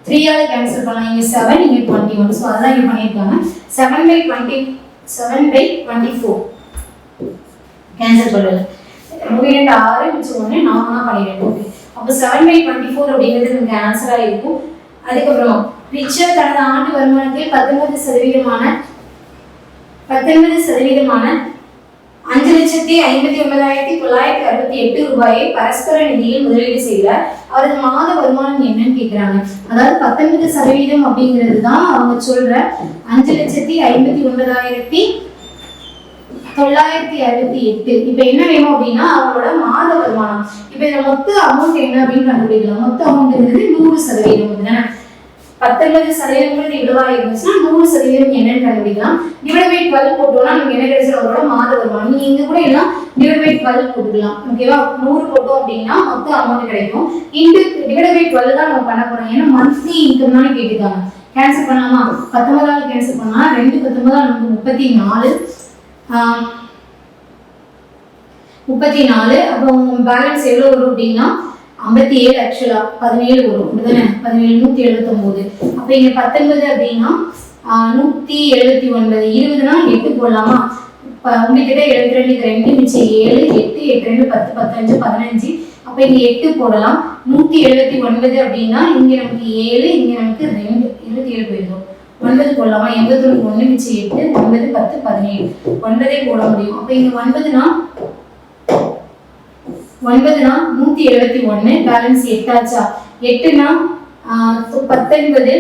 3ஆல் கேன்சல் பண்ணலாம். இங்கே 7, இங்கே 21. ஸோ அதெல்லாம் இங்கே பண்ணியிருக்காங்க. 7/24 கேன்சல் பண்ணல. 2 6 மிச்சம் 1 4 12. ஓகே, அப்போ 7/24 அப்படிங்கிறது நமக்கு ஆன்சராக இருக்கும். அதுக்கப்புறம் ரிச்சர் தனது ஆண்டு வருமானத்தில் 19% 5,59,968 ரூபாயை பரஸ்பர நிதியில் முதலீடு செய்கிறார். அவரது மாத வருமானம் என்னன்னு கேட்கிறாங்க. அதாவது 19% அப்படிங்கிறது தான் அவங்க சொல்ற 5,59,968. இப்போ என்ன வேணும் அப்படின்னா அவங்களோட மாத வருமானம். இப்போ இந்த மொத்த அமௌண்ட் என்ன அப்படின்னு கண்டுபிடிக்கலாம். மொத்த அமௌண்ட்ங்கிறது 100% தானே. 19% இவ்வளவா இருந்துச்சுன்னா 100% என்னன்னு கண்டுபிடிக்கலாம். டிவைட் பை 12 போட்டோம்னா நமக்கு என்ன கிடைச்சது? அவரோட மாத வருமானம். நீங்க இங்க கூட எல்லாம் டிவைட் பை 12 போட்டுக்கலாம். ஓகேவா? 100 போட்டோம் அப்படின்னா மொத்த அமௌண்ட் கிடைக்கும். இன்டு டிவைட் பை 12 தான் நம்ம பண்ண போறோம். ஏன்னா மந்த்லி இன்கம் தான் கேட்டிருக்காங்க. கேன்சல் பண்ணலாமா? 19ஆல் கேன்சல் பண்ணா 2 19 நமக்கு 34. அப்போ பேலன்ஸ் எவ்வளவு வரும் அப்படின்னா 57. ஆக்சுவலா 17 வரும். அப்படிதானே? 17 179. அப்ப இங்க 19 அப்படின்னா 179. 20னா 8 போடலாமா? உங்ககிட்ட 72 2 மிச்சம் 7 8 8 2 10 15 15. அப்ப இங்க 8 போடலாம். 179 அப்படின்னா இங்க நமக்கு 7 இங்க நமக்கு 2 27 போயிடும். 9 போடலாமா? 81 1 மிச்சம் 8 9 10 17. 9 போட முடியும். அப்ப இங்க 9னா 171 பேலன்ஸ் 8 ஆச்சா? 8னா 19 50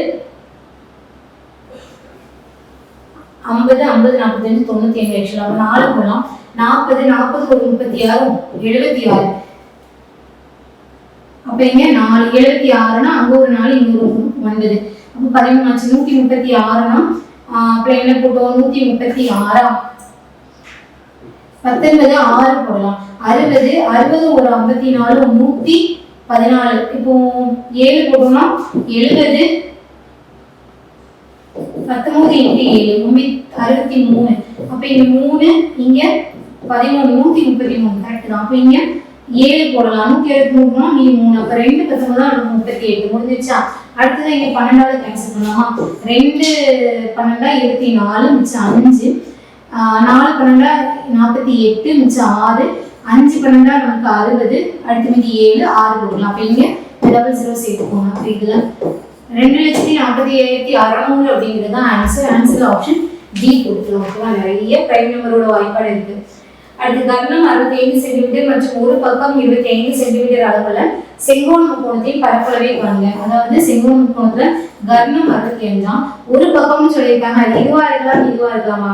50 45 95 ஆக்சுவலாக 4 போடலாம். 40 40 ஒரு 36 76. அப்போ இங்கே 4 76னா அங்கே ஒரு 4 இங்கே ஒரு 9. அப்போ 13 ஆச்சு. 136னா அப்புறம் என்ன போட்டோம்? 136. 19 6 போடலாம். 60 60 ஒரு 54 114. இப்போ 7 போட்டோம்னா 70 19 into 7 63. அப்போ இங்கே 3 இங்கே 13 133 கரெக்ட் தான். அப்போ இங்கே 7 போடலாம். 173 நீ 3 அப்போ 2 19 38 முடிஞ்சிருச்சா? அடுத்தது இங்கே 12 கேன்சல் பண்ணலாமா? 2 12 24 மிச்சம் 5. 4 12 48 மிச்சம் 6. 5 12 நமக்கு 60. அடுத்து மீதி 7 6 போடலாம். அப்போ இங்கே 00 சேர்த்துக்கோங்க. அப்போ இதில் 2,47,600 அப்படிங்கிறது தான் ஆன்சர். ஆன்சர் ஆப்ஷன் டி கொடுத்துருவோம். ஓகேவா? நிறைய பிரைம் நம்பரோட வாய்ப்பாடு இருக்கு. அடுத்து கர்ணம் 65 சென்டிமீட்டர் மற்றும் ஒரு பக்கம் 25 சென்டிமீட்டர் அளவுல செங்கோண முக்கோணத்தையும் பரப்பளவே காணுங்க. அதாவது செங்கோண முக்கோணத்துல கர்ணம் 65 ஒரு பக்கம்னு சொல்லியிருக்காங்க. அது இதுவா இருக்கலாமா?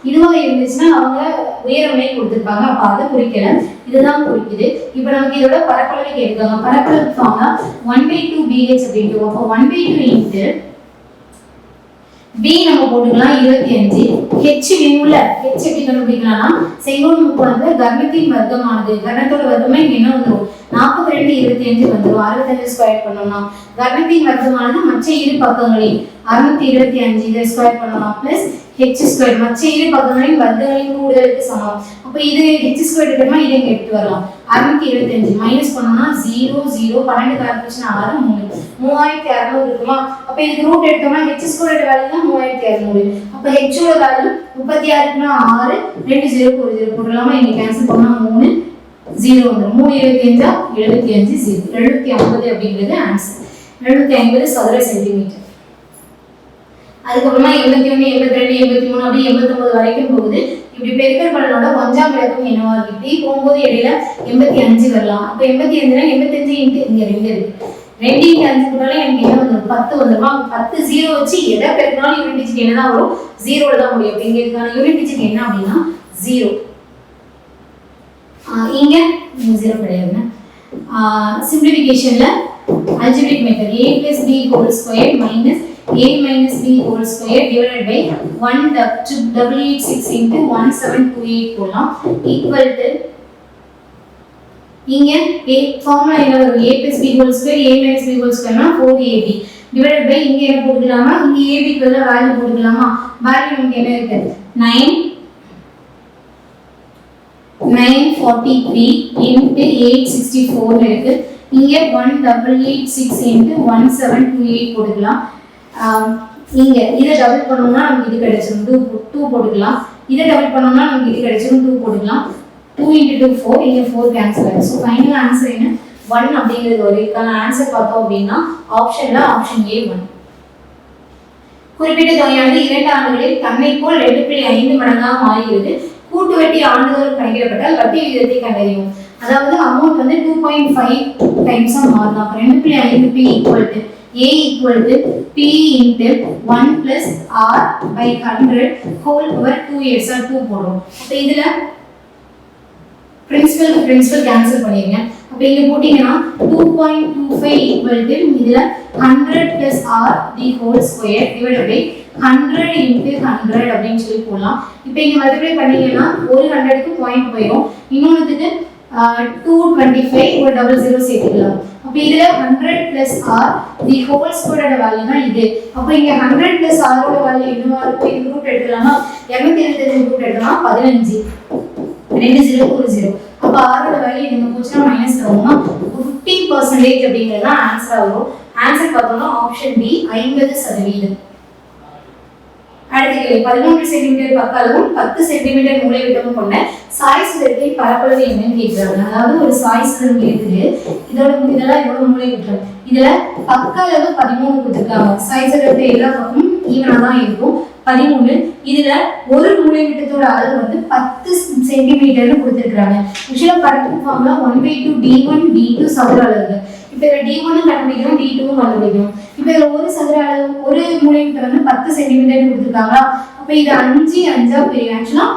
இதுவா இருந்துச்சுன்னா அவங்க உயரமே கொடுத்துருப்பாங்க. அப்ப அதை குறிக்கல, இதுதான் குறிக்குது. இப்ப நமக்கு இதோட பரப்பளவை கேட்காங்க. பரப்பளவு ஃபார்முலா 1/2 BH அப்படின்ட்டு. அப்போ 1/2 இன்ட்டு B நம்ம போட்டுக்கலாம் 25. H வேணும்ல, H எப்படி கண்டுபிடிக்கலாம்னா செங்கோண முக்கோணத்துல கர்ணத்தின் வர்க்கமானது, கர்ணத்தோட வர்க்கமே இங்க என்ன வந்துடும்? 42 25 வந்துடும். 65 ஸ்கொயர் பண்ணோம்னா கர்ணத்தின் வர்க்கமானது மற்ற இரு பக்கங்களில் 625 இதை ஸ்கொயர் பண்ணலாம் பிளஸ் H ஸ்கொயர் மற்ற இரு பக்கங்களின் வர்க்கங்களின் கூடுதலுக்கு சமம். அப்போ இது H ஸ்கொயர் எடுத்தோம்னா இதை இங்க எடுத்து வரலாம். 625 மைனஸ் பண்ணோம்னா 0 0 12 கால்குலேஷன் 6 3 3600 இருக்குமா? அப்ப இதுக்கு ரூட் எடுத்தோம்னா H ஸ்கொயர் வேல்யூ தான் 3600. அப்ப H ஓட வேல்யூ 36னா 6 2 0 ஒரு 0 போடலாமா? இங்க கேன்சல் பண்ணா 3 0 வந்துரும். 3 25 75 0 750 அப்படிங்கிறது ஆன்சர். 750 சதுர சென்டிமீட்டர். அதுக்கப்புறமா 81 82 83 அப்படி 89 வரைக்கும் போகுது. இப்படி பெருக்கல் பலனோட 1ஆம் இலக்கம் என்னவா இருக்கு? இப்படி போகும்போது இடையில 85 வரலாம். அப்ப 85னா 85 இன்ட்டு இங்க 2 இருக்கு. 2 இன்ட்டு 5 போட்டாலே எனக்கு என்ன வந்துடும்? 10 வந்துருமா? 10 0 வச்சு எதை பெருக்கினாலும் யூனிட் டிஜிட் என்னதான் வரும்? 0ல தான் முடியும். அப்ப இங்க இதுக்கான யூனிட் டிஜிட் என்ன அப்படின்னா 0. இங்க 0 கிடையாதுங்க. சிம்பிளிஃபிகேஷன்ல algebraic method a plus b whole square minus a minus b whole square divided by 1,886 into 1728 போடலாம் equal to இங்க ஃபார்முலா என்ன வரும்? a plus b whole square a minus b whole square னா 4ab divided by இங்க என்ன போட்டுக்கலாமா? இங்க ab க்கு பதிலா வேல்யூ போட்டுக்கலாமா? வேல்யூ நமக்கு என்ன இருக்கு? 943 into 864 இருக்கு. இங்க 1886 into 1728 போட்டுக்கலாம். இங்க இதை டபுள் பண்ணோம்னா நமக்கு இது கிடைச்சிரும் 2 போட்டுக்கலாம். இதை டபுள் பண்ணோம்னா நமக்கு இது கிடைச்சிரும் 2 போட்டுக்கலாம். 2 into 2 4 இங்க 4 கேன்சல் ஆயிடும். சோ ஃபைனல் ஆன்சர் என்ன? 1 அப்படிங்கிறது வரும். இதுக்கான ஆன்சர் பார்த்தோம் அப்படின்னா ஆப்ஷன்ல ஆப்ஷன் A 1. குறிப்பிட்ட தொகையானது 2 ஆண்டுகளில் தன்னை போல் 2.5 மடங்காக மாறுகிறது. கூட்டு வட்டி ஆண்டுதோறும் கணக்கிடப்பட்டால் வட்டி விகிதத்தை கண்டறியும். அதாவது அமௌண்ட் வந்து 2.5 டைம்ஸா மாறலாம். அப்ப 2.5 p equal to a equal to p into 1 plus r by 100 whole power 2 8 2 போடுறோம். அப்ப இதுல பிரின்சிபல் கேன்சல் பண்ணிருங்க. அப்ப இங்க போட்டீங்கன்னா 2.25 equal to இதுல 100 plus r the whole square divided by 100 into 100 அப்படின்னு சொல்லி போடலாம். இப்போ இங்க மல்டிப்ளை பண்ணீங்கன்னா ஒரு 100க்கு பாயிண்ட் போயிடும். இன்னொன்னுக்கு 225 ஒரு 00 சேர்த்துக்கலாம். அப்ப இதுல 100 plus r the whole square ஓட வேல்யூ தான் இது. அப்ப இங்க 100 plus r ஓட வேல்யூ என்னவா இருக்கும்? இது ரூட் எடுக்கலாமா? 225 ரூட் எடுக்கலாம் 15 2 0 ஒரு 0. அப்ப r ஓட வேல்யூ இங்க போச்சுனா மைனஸ் ஆகுமா? 15% அப்படிங்கிறது தான் ஆன்சர் வரும். ஆன்சர் பார்த்தோம்னா ஆப்ஷன் பி 50%. அடுத்த கேள்வி 13 சென்டிமீட்டர் பக்க அளவும் 10 சென்டிமீட்டர் மூலை விட்டமும் கொண்ட சாய் சிதறத்தின் பரப்பளவு என்னன்னு கேட்கிறாங்க. அதாவது ஒரு சாய் சிதறம் இருக்குது. இதெல்லாம் இதோட மூலை விட்டம். இதுல பக்க அளவு 13 கொடுத்துருக்காங்க. சாய் சிதறத்தை எல்லா பக்கமும் ஈவனா தான் இருக்கும். 13. இதுல ஒரு மூலைவிட்டத்தோட அளவு வந்து 10 சென்டிமீட்டர்னு கொடுத்துருக்காங்க. ஆக்சுவலா படத்துக்கு ஃபார்முலா 1/2 d1 d2 சதுர அளவு. இப்போ இதில் d1 கண்டுபிடிக்கணும், d2 கண்டுபிடிக்கணும். இப்போ இதில் ஒரு சதுர அளவு ஒரு மூலைவிட்டம் வந்து 10 சென்டிமீட்டர் கொடுத்துருக்காங்களா. அப்போ இது 5 5 பிரியும். ஆக்சுவலா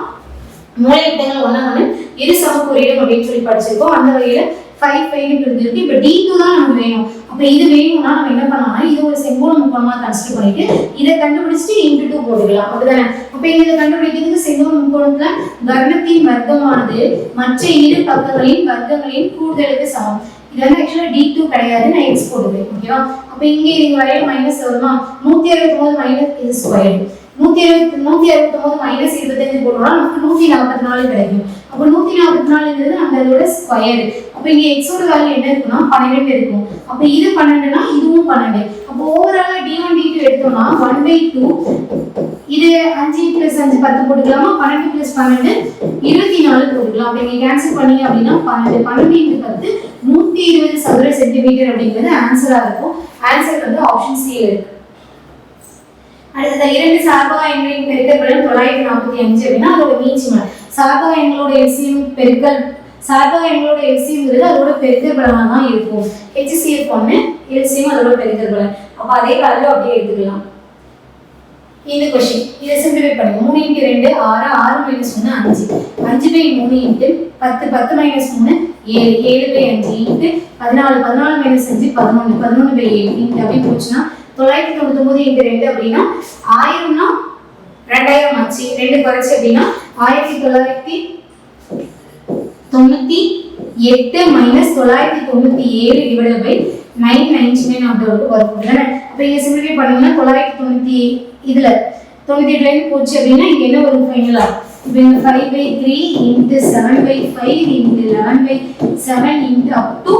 மூலைவிட்டங்கள் ஒன்று இரு சமக்குறியிடம் அப்படின்னு சொல்லி படிச்சிருக்கோம். அந்த வகையில 5 5 இருக்கு. இப்போ d2 தான் நமக்கு வேணும். அப்போ இது வேணும்னா நம்ம என்ன பண்ணலாம்னா இது ஒரு செங்கோண முக்கோணமா கன்சிடர் பண்ணிட்டு இதை கண்டுபிடிச்சிட்டு இன்டு 2 போட்டுக்கலாம். அப்படிதானே. அப்போ இதை கண்டுபிடிக்கிறதுக்கு செங்கோண முக்கோணத்துல கர்ணத்தின் வர்க்கமானது மற்ற இரு பக்கங்களின் வர்க்கங்களின் கூடுதலுக்கு சமம். இது வந்து ஆக்சுவலா d2 கிடையாது, நான் x போடுவேன். ஓகேவா. அப்போ இங்கே இது வரையில மைனஸ் வருமா, 169 மைனஸ் இது ஸ்கொயர் 169 மைனஸ் 25 போட்டோம்னா நமக்கு 144 கிடைக்கும். அப்போ 144ங்கிறது அந்த இதோட ஸ்கொயர். அப்போ இங்கே எக்ஸோட வேல்யூ என்ன இருக்குன்னா 12 இருக்கும். அப்போ இது 12னா இதுவும் 12. அப்போ ஓவராலா d1 d2 எடுத்தோம்னா 1/2 இது 5 + 5 10 போட்டுக்கலாமா, 12 + 12 24 போட்டுக்கலாம். அப்போ இங்கே கேன்சல் பண்ணீங்க அப்படின்னா 12 12 × 10 120 சதுர சென்டிமீட்டர் அப்படிங்கிறது ஆன்சரா இருக்கும். ஆன்சர் வந்து ஆப்ஷன் சி இருக்கு. அடுத்தது இரண்டு சார்பக எண்களின் பெருக்கல் 945 அப்படின்னா அதோட மீச்சியம். சார்பக எண்களோட எல்சிஎம் பெருக்கல் சார்பக எண்களோட எல்சிஎம்ங்கிறது அதோட பெருக்கல் பலமாக தான் இருக்கும். HCF 1 எல்சிஎம் அதோட பெருக்கல் பலன். அப்போ அதே வேல்யூ அப்படியே எடுத்துக்கலாம். இந்த கொஸ்டின் இதை சிம்பிளிஃபை பண்ணுங்க. 3 × 2 6 6 - 1 5 5/3 × 10 10 - 3 7 7/5 14 14 - 5 11 11/7 அப்படி போச்சுன்னா 999 × 2 அப்படின்னா 1000னா 2000 ஆச்சு. 2 குறைச்சு அப்படின்னா 1998 - 997 999 அப்படி வரும் தானே. அப்போ இங்கே சிம்பிளிஃபை பண்ணீங்கன்னா 990 இதுல 98 போச்சு அப்படின்னா இங்க என்ன வரும் ஃபைனலா. இப்போ இந்த 5/3 × 7/5 × 11/7 × up to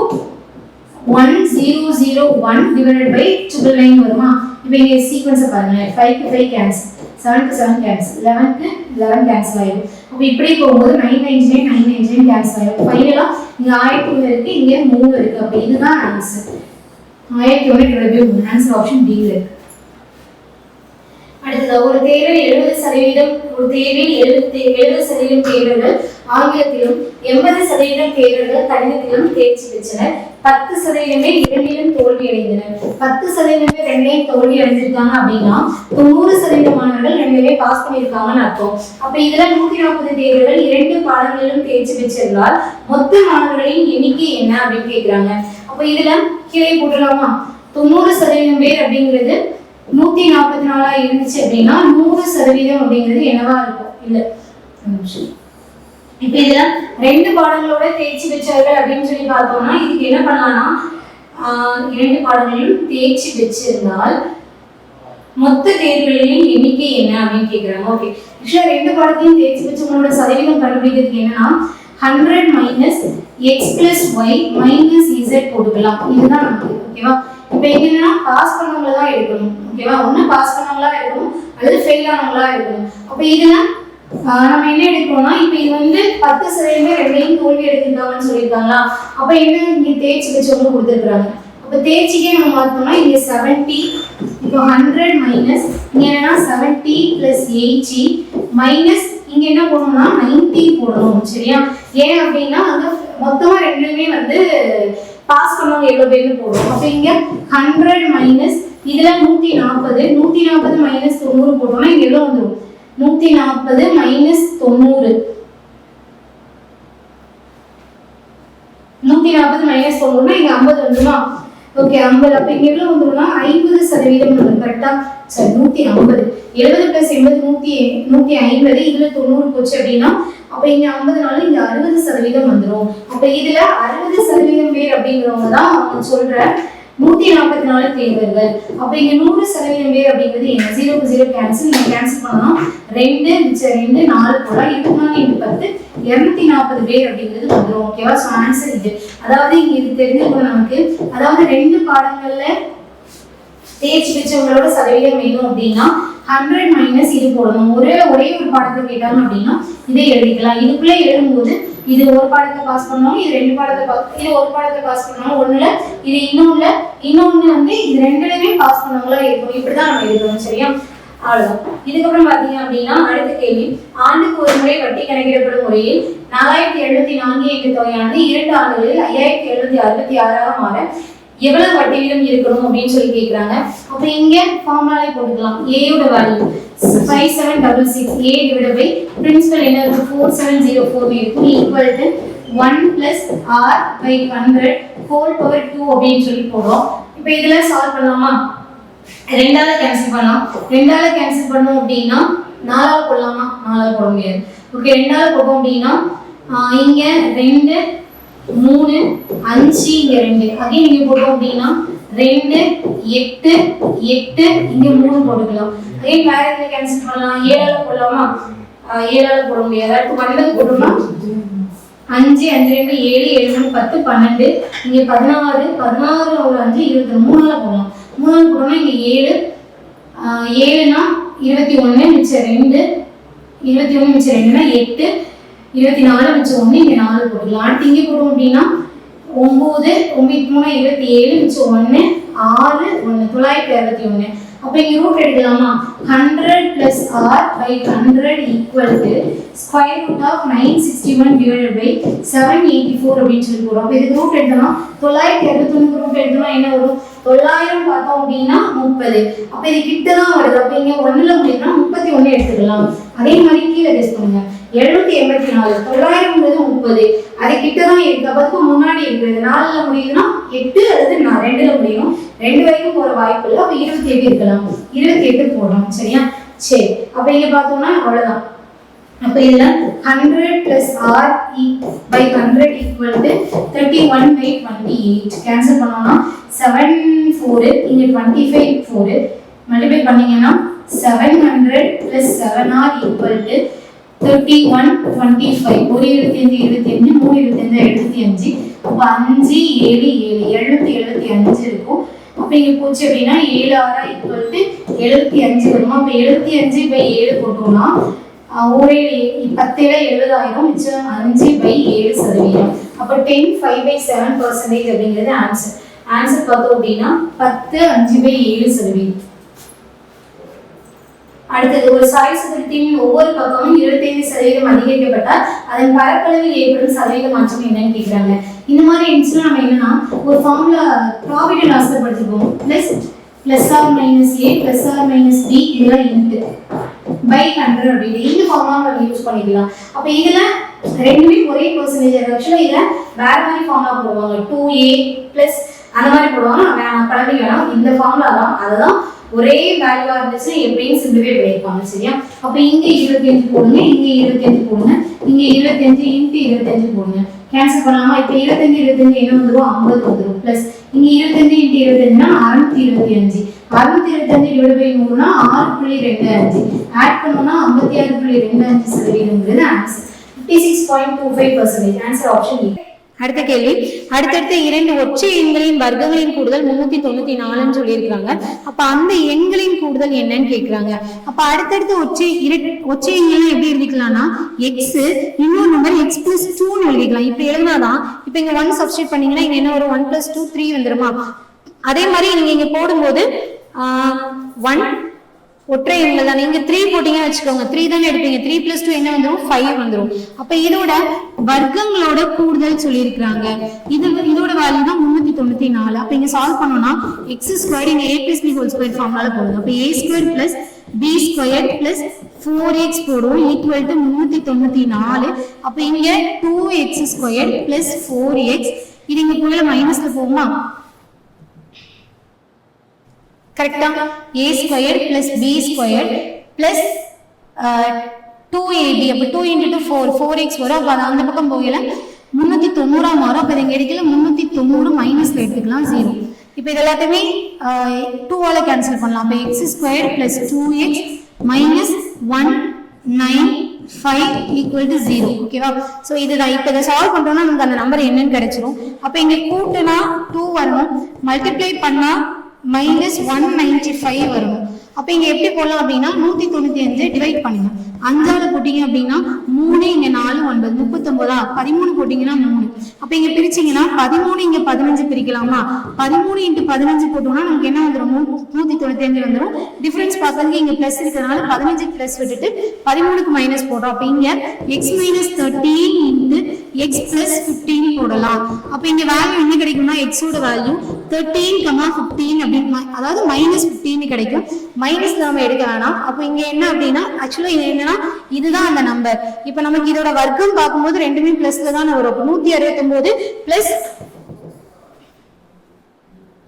1001 divided by 999 வருமா. இப்போ இங்க சீக்வென்ஸ் பாருங்க. 5 க்கு 5 கேன்சல், 7 க்கு 7 கேன்சல், 11 க்கு 11 கேன்சல் ஆயிடும். அப்போ இப்படி போகும்போது 999 999 கேன்சல் ஆயிடும். ஃபைனலா இங்க 1001 இருக்கு, இங்க 3 இருக்கு. அப்போ இதுதான் ஆன்சர். 1001 ஆன்சர் ஆப்ஷன் டி இருக்கு. அடுத்தது ஒரு தேர்வில் 70% தேர்வர்கள் ஆங்கிலத்திலும் 80% தேர்வர்கள் கணிதத்திலும் தேர்ச்சி பெற்றனர். 10% இரண்டிலும் தோல்வி அடைந்தனர். 10% ரெண்டையும் தோல்வி அடைஞ்சிருக்காங்க அப்படின்னா 90% மாணவர்கள் ரெண்டுமே பாஸ் பண்ணியிருக்காங்கன்னு அர்த்தம். அப்ப இதுல 140 தேர்வர்கள் 2 பாடங்களிலும் தேர்ச்சி பெற்றிருந்தால் மொத்த மாணவர்களின் எண்ணிக்கை என்ன அப்படின்னு கேட்கிறாங்க. அப்ப இதுல கீழே போட்டுடலாமா. 90% பேர் அப்படிங்கிறது 144 இருந்துச்சு அப்படின்னா 100% அப்படிங்கிறது என்னவா இருக்கும். இல்ல இப்ப இதுல 2 பாடங்களோட தேர்ச்சி பெற்றவர்கள் அப்படின்னு சொல்லி பார்த்தோம்னா இதுக்கு என்ன பண்ணலாம்னா 2 பாடங்களிலும் தேர்ச்சி பெற்றிருந்தால் மொத்த தேர்வுகளின் எண்ணிக்கை என்ன அப்படின்னு கேட்கிறாங்க. ஓகே, ஆக்சுவலா 2 பாடத்தையும் தேர்ச்சி பெற்றவங்களோட சதவீதம் கண்டுபிடிக்கிறதுக்கு என்னன்னா 100 - x + y - z போட்டுக்கலாம். இதுதான் நமக்கு ஓகேவா. இப்போ என்னன்னா பாஸ் பண்ணவங்கள தான் எடுக்கணும். ஓகேவா, ஒண்ணு பாஸ் பண்ணவங்களா இருக்கணும் அல்லது ஃபெயில் ஆனவங்களா இருக்கணும். அப்ப இதுல நம்ம என்ன எடுக்கணும்னா இப்போ இது வந்து 10% ரெண்டையும் தோல்வி எடுத்துட்டாங்கன்னு சொல்லியிருக்காங்களா. அப்ப என்ன இங்க தேர்ச்சி பெற்றவங்க கொடுத்துருக்காங்க. அப்ப தேர்ச்சிக்கே நம்ம பார்த்தோம்னா இங்க 70 இப்போ 100 மைனஸ் இங்க என்னன்னா 70 + 80 மைனஸ் இங்க என்ன போடணும்னா 90 போடணும். சரியா, ஏன் அப்படின்னா அங்க மொத்தமா ரெண்டுமே வந்து பாஸ் பண்ணவங்க எவ்வளவு பேர்னு போடுவோம். அப்ப இங்க 100 மைனஸ் இதுல 140 140 மைனஸ் 90 போட்டோம்னா இங்க எவ்வளவு வந்துடும் 140 மைனஸ் 90 140 மைனஸ் 90 இங்க 50 வந்துருமா. ஓகே 50. அப்ப இங்க எவ்வளவு வந்துரும்னா 50% வரும். கரெக்டா, சரி 150 70 + 80 150 இதுல 90 போச்சு அப்படின்னா அப்ப இங்க 50னால இங்க 60% வந்துரும். அப்ப இதுல 60% பேர் அப்படிங்கிறவங்க தான் நான் சொல்ற 144 தேர்வர்கள். அப்ப இங்க 100% பேர் அப்படிங்கிறது என்ன 0 க்கு 0 கேன்சல். நீங்க கேன்சல் பண்ணலாம் 2 மிச்சம் 2 4 போல 24 × 10 240 பேர் அப்படிங்கிறது வந்துரும். ஓகேவா, சோ ஆன்சர் இது. அதாவது இங்க இது தெரிஞ்சுக்கணும் நமக்கு. அதாவது 2 பாடங்கள்ல தேர்ச்சி பெற்றவங்களோட சதவீதம் வேணும் அப்படின்னா 100 மைனஸ் இது போடணும். ஒரே ஒரு பாடத்தை கேட்டாங்க அப்படின்னா இதை எழுதிக்கலாம். இதுக்குள்ளே எழுதும்போது இது ஒரு பாடத்தை பாஸ் பண்ணோம், இது 2 பாடத்தை இது ஒரு பாடத்தை பாஸ் பண்ணோம், ஒண்ணுல இது இன்னொன்னு வந்து இது ரெண்டுலயுமே பாஸ் பண்ணவங்களா இருக்கணும். இப்படிதான் நம்ம எழுதணும். சரியா, அவ்வளவுதான். இதுக்கப்புறம் பாத்தீங்க அப்படின்னா அடுத்த கேள்வி, ஆண்டுக்கு ஒரு முறை வட்டி கணக்கிடப்படும் முறையில் 4704 என்ற தொகையானது 2 ஆண்டுகளில் 5766 மாற எவ்வளவு வட்டி வீதம் இருக்கணும் அப்படின்னு சொல்லி கேட்கிறாங்க. அப்ப இங்க ஃபார்முலாலே போட்டுக்கலாம். a யோட value 5766, a divided by principal என்ன இருக்கு 4704 இருக்கும், equal to 1 plus r by 100 whole power 2 அப்படின்னு சொல்லி போடுறோம். இப்போ இதுல சால்வ் பண்ணலாமா? ரெண்டால கேன்சல் பண்ணலாம். ரெண்டால கேன்சல் பண்ணோம் அப்படின்னா 4ஆல போடலாமா? 4ஆல போட முடியாது. ஓகே, ரெண்டால போட்டோம் அப்படின்னா இங்க 2 3 5 இங்க 2 அகைன் இங்க போட்டோம் அப்படின்னா 2 8 8 இங்க 3 போட்டுக்கலாம். அகைன் வேற எதுல கேன்சல் பண்ணலாம்? 7ஆல போடலாமா? 7ஆல போட முடியாது. அடுத்து 9 போட்டோம்னா 5 5 2 7 7 10 12 இங்க 16 16 ஒரு 5 23ஆல போடலாம். 3ஆல போட்டோம்னா இங்க 7 7னா 21 மிச்சம் 2 21 மிச்சம் 2னா 8 24 மிச்சம் 1 இங்க 4 போட்டுக்கலாம். அடுத்து இங்க போட்டோம் அப்படின்னா 9 9 3 27 மிச்சம் 1 6 1 961. அப்ப இங்க ரூட் எடுக்கலாமா? 100 plus r by 100 equal to square root of 961 divided by 784 அப்படின்னு சொல்லி போறோம். அப்ப இதுக்கு ரூட் எடுத்தோம்னா 961 ரூட் எடுத்தோம்னா என்ன வரும்? 900 பார்த்தோம் அப்படின்னா 30. அப்ப இது கிட்ட தான் வருது. அப்ப இங்க 1ல முடியும்னா 31 எடுத்துக்கலாம். அதே மாதிரி கீழே கெஸ் பண்ணுங்க. 784 900ங்கிறது 30, அது கிட்ட தான் இருக்கு. அப்ப அதுக்கு முன்னாடி இருக்குது. 4ல முடியுதுன்னா 8 அல்லது 2ல முடியும். 2 வரைக்கும் போற வாய்ப்பு இல்லை. அப்ப 28 இருக்கலாம். 28 போடுறோம். சரியா? சரி, அப்ப இங்க பார்த்தோம்னா அவ்வளவுதான். அப்ப இதுல 100 plus r by 100 equal to 31 by 28. Cancel பண்ணோம்னா 7 4 இங்க 25 4 மல்டிப்ளை பண்ணீங்கன்னா 700 plus 7r equal to 31 25. 1 25 25 3 25 75. அப்ப 5 7 7 775 இருக்கும். அப்ப இங்க போச்சு அப்படின்னா 7 6 equal to 75 வரும். அப்ப 75 by 7 போட்டோம்னா ஒரே 10 70,000 மிச்சம் 5 by 7%. அப்ப 10 5 by 7% அப்படிங்கிறது ஆன்சர். ஆன்சர் பார்த்தோம் அப்படின்னா 10 5 by 7%. அடுத்தது, ஒரு சாய்சதுரத்தின் ஒவ்வொரு பக்கமும் 25% அதிகரிக்கப்பட்டால் அதன் பரப்பளவில் ஏற்படும் சதவீத மாற்றம் என்னன்னு கேட்கிறாங்க. இந்த மாதிரி இருந்துச்சுன்னா நம்ம என்னன்னா ஒரு ஃபார்முலா ப்ராஃபிட் அண்ட் லாஸ் படிச்சுப்போம். Plus or minus A plus or minus B இதெல்லாம் இன்ட்டு பை 100 அப்படின்னு இந்த ஃபார்முலா நம்ம யூஸ் பண்ணிக்கலாம். அப்ப இதுல ரெண்டுமே ஒரே பெர்சன்டேஜ். ஆக்சுவலா இதுல வேற மாதிரி ஃபார்முலா போடுவாங்க. 2a பிளஸ் அந்த மாதிரி போடுவாங்க. நான் பழகி வேணாம். இந்த ஃபார்முலா தான், அதுதான் ஒரே வேல்யூவா இருந்துச்சுன்னா எப்படின்னு சிம்பிளிஃபை பண்ணிருப்பாங்க. சரியா? அப்ப இங்க 25 போடுங்க, இங்க 25 போடுங்க, இங்க 25 இன்ட்டு 25 போடுங்க. கேன்சல் பண்ணலாமா? இப்ப 25 25 என்ன வந்துடும்? 50 வந்துடும். பிளஸ் இங்க 25 இன்ட்டு 25னா 625. 625 டிவைட் பை 100னா 6.25. ஆட் பண்ணோம்னா 56.25% ஆன்சர். 56.25%. Answer option A. அடுத்த கேள்வி, அடுத்தடுத்த 2 ஒற்றை எண்களின் வர்க்கங்களின் கூடுதல் 394 சொல்லியிருக்காங்க. அப்ப அந்த எண்களின் கூடுதல் என்னன்னு கேட்கிறாங்க. அப்ப அடுத்தடுத்த ஒற்றை எண்கள் எப்படி எழுதிக்கலாம்னா எக்ஸ் இன்னொரு நம்பர் x plus 2 எழுதிக்கலாம். இப்ப எழுதினாதான் இப்ப இங்க 1 சப்ஸ்டிட் பண்ணீங்கன்னா இங்க என்ன வரும்? 1 plus 2 3 வந்துருமா? அதே மாதிரி நீங்க இங்க போடும்போது 1 ஒற்றை எண்கள் தான். நீங்க 3 போட்டீங்கன்னு வச்சுக்கோங்க, 3 தானே எடுப்பீங்க. 3 plus 2 என்ன வந்துடும்? 5 வந்துடும். அப்ப இதோட வர்க்கங்களோட கூடுதல் சொல்லியிருக்காங்க. இதோட வேல்யூ தான் 394. அப்ப இங்க சால்வ் பண்ணோம்னா x ஸ்கொயர் இங்க a plus b whole square ஃபார்முலால போடுங்க. அப்ப a square plus b square plus 4x போடுவோம் ஈக்குவல் டு 394. அப்ப இங்க 2x ஸ்கொயர் பிளஸ் 4x இது இங்க போல மைனஸ்ல போகுமா? கரெக்டா? a square plus b square plus 2ab. அப்ப 2 into 4 4x வரும். அப்ப அந்த பக்கம் போகல 390 மாறும். அப்ப இங்க எடுக்கல 390 மைனஸ்ல எடுத்துக்கலாம் 0. இப்போ இது எல்லாத்தையுமே 2ஆல கேன்சல் பண்ணலாம். அப்ப x square plus 2x minus 195 equal to 0. ஓகேவா? ஸோ இதுதான். இப்போ இதை சால்வ் பண்றோம்னா நமக்கு அந்த நம்பர் என்னன்னு கிடைச்சிரும். அப்ப இங்க கூட்டுனா 2 வரணும், மல்டிப்ளை பண்ணா மைனஸ் 195 வரும். அப்ப இங்க எப்படி போடலாம் அப்படின்னா 195 டிவைட் பண்ணுங்க. 5ஆல போட்டீங்க அப்படின்னா 3 இங்க 4 9 39. 13 போட்டீங்கன்னா 3. அப்ப இங்க பிரிச்சீங்கன்னா 13 இங்க 15 பிரிக்கலாமா? 13 into 15 போட்டோம்னா நமக்கு என்ன வந்துடும்? 195 425 வந்துடும். டிஃபரன்ஸ் பார்க்கறதுக்கு இங்க பிளஸ் இருக்கிறதுனால 15 பிளஸ் விட்டுட்டு 13க்கு மைனஸ் போடுறோம். அப்ப இங்க x minus 13 into x plus 15 போடலாம். அப்ப இங்க வேல்யூ என்ன கிடைக்கும்னா x ஓட வேல்யூ 13,15 அப்படின்னு, அதாவது -15 கிடைக்கும். மைனஸ் நாம எடுக்க வேணாம். அப்ப இங்க என்ன அப்படின்னா ஆக்சுவலா இது என்னன்னா இதுதான் அந்த நம்பர். இப்ப நமக்கு இதோட வர்க்கம் பார்க்கும்போது ரெண்டுமே பிளஸ்ல தான் வரும். 169 பிளஸ்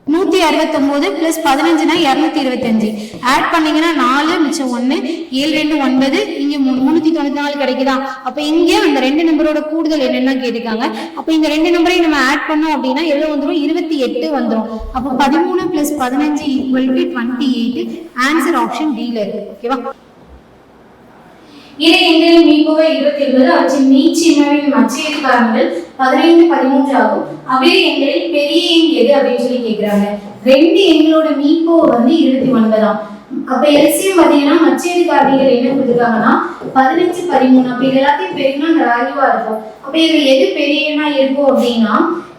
169 பிளஸ் 15னா 225. ஆட் பண்ணீங்கன்னா 4 மிச்சம் 1 7 2 9 இங்க 394 கிடைக்குதா? அப்ப இங்க அந்த ரெண்டு நம்பரோட கூடுதல் என்னன்னா கேட்டுக்காங்க. அப்ப இந்த ரெண்டு நம்பரையும் நம்ம ஆட் பண்ணோம் அப்படின்னா எவ்வளவு வந்துடும்? 28 வந்துடும். அப்ப 13 plus 15 equal to 28. Answer option டி-ல இருக்கு. ஓகேவா? இதை எண்களின் மீப்போவை 20 என்பது அவற்றின் மீச்சின்மையின் மற்ற காரணங்கள் 15 13 ஆகும். அவ்வேறு எண்களில் பெரிய எண் எது அப்படின்னு சொல்லி கேட்கிறாங்க. ரெண்டு எண்களோட மீப்போவை வந்து 29 ஆம். அப்ப எல்சிஎம் பாத்தீங்கன்னா மற்ற காரணிகள் என்ன கொடுத்துருக்காங்கன்னா 15 13. அப்ப இது எல்லாத்தையும் பெருகினா அந்த வேல்யூவா இருக்கும். அப்ப இதுல எது பெரிய எண்ணா இருக்கும் அப்படின்னா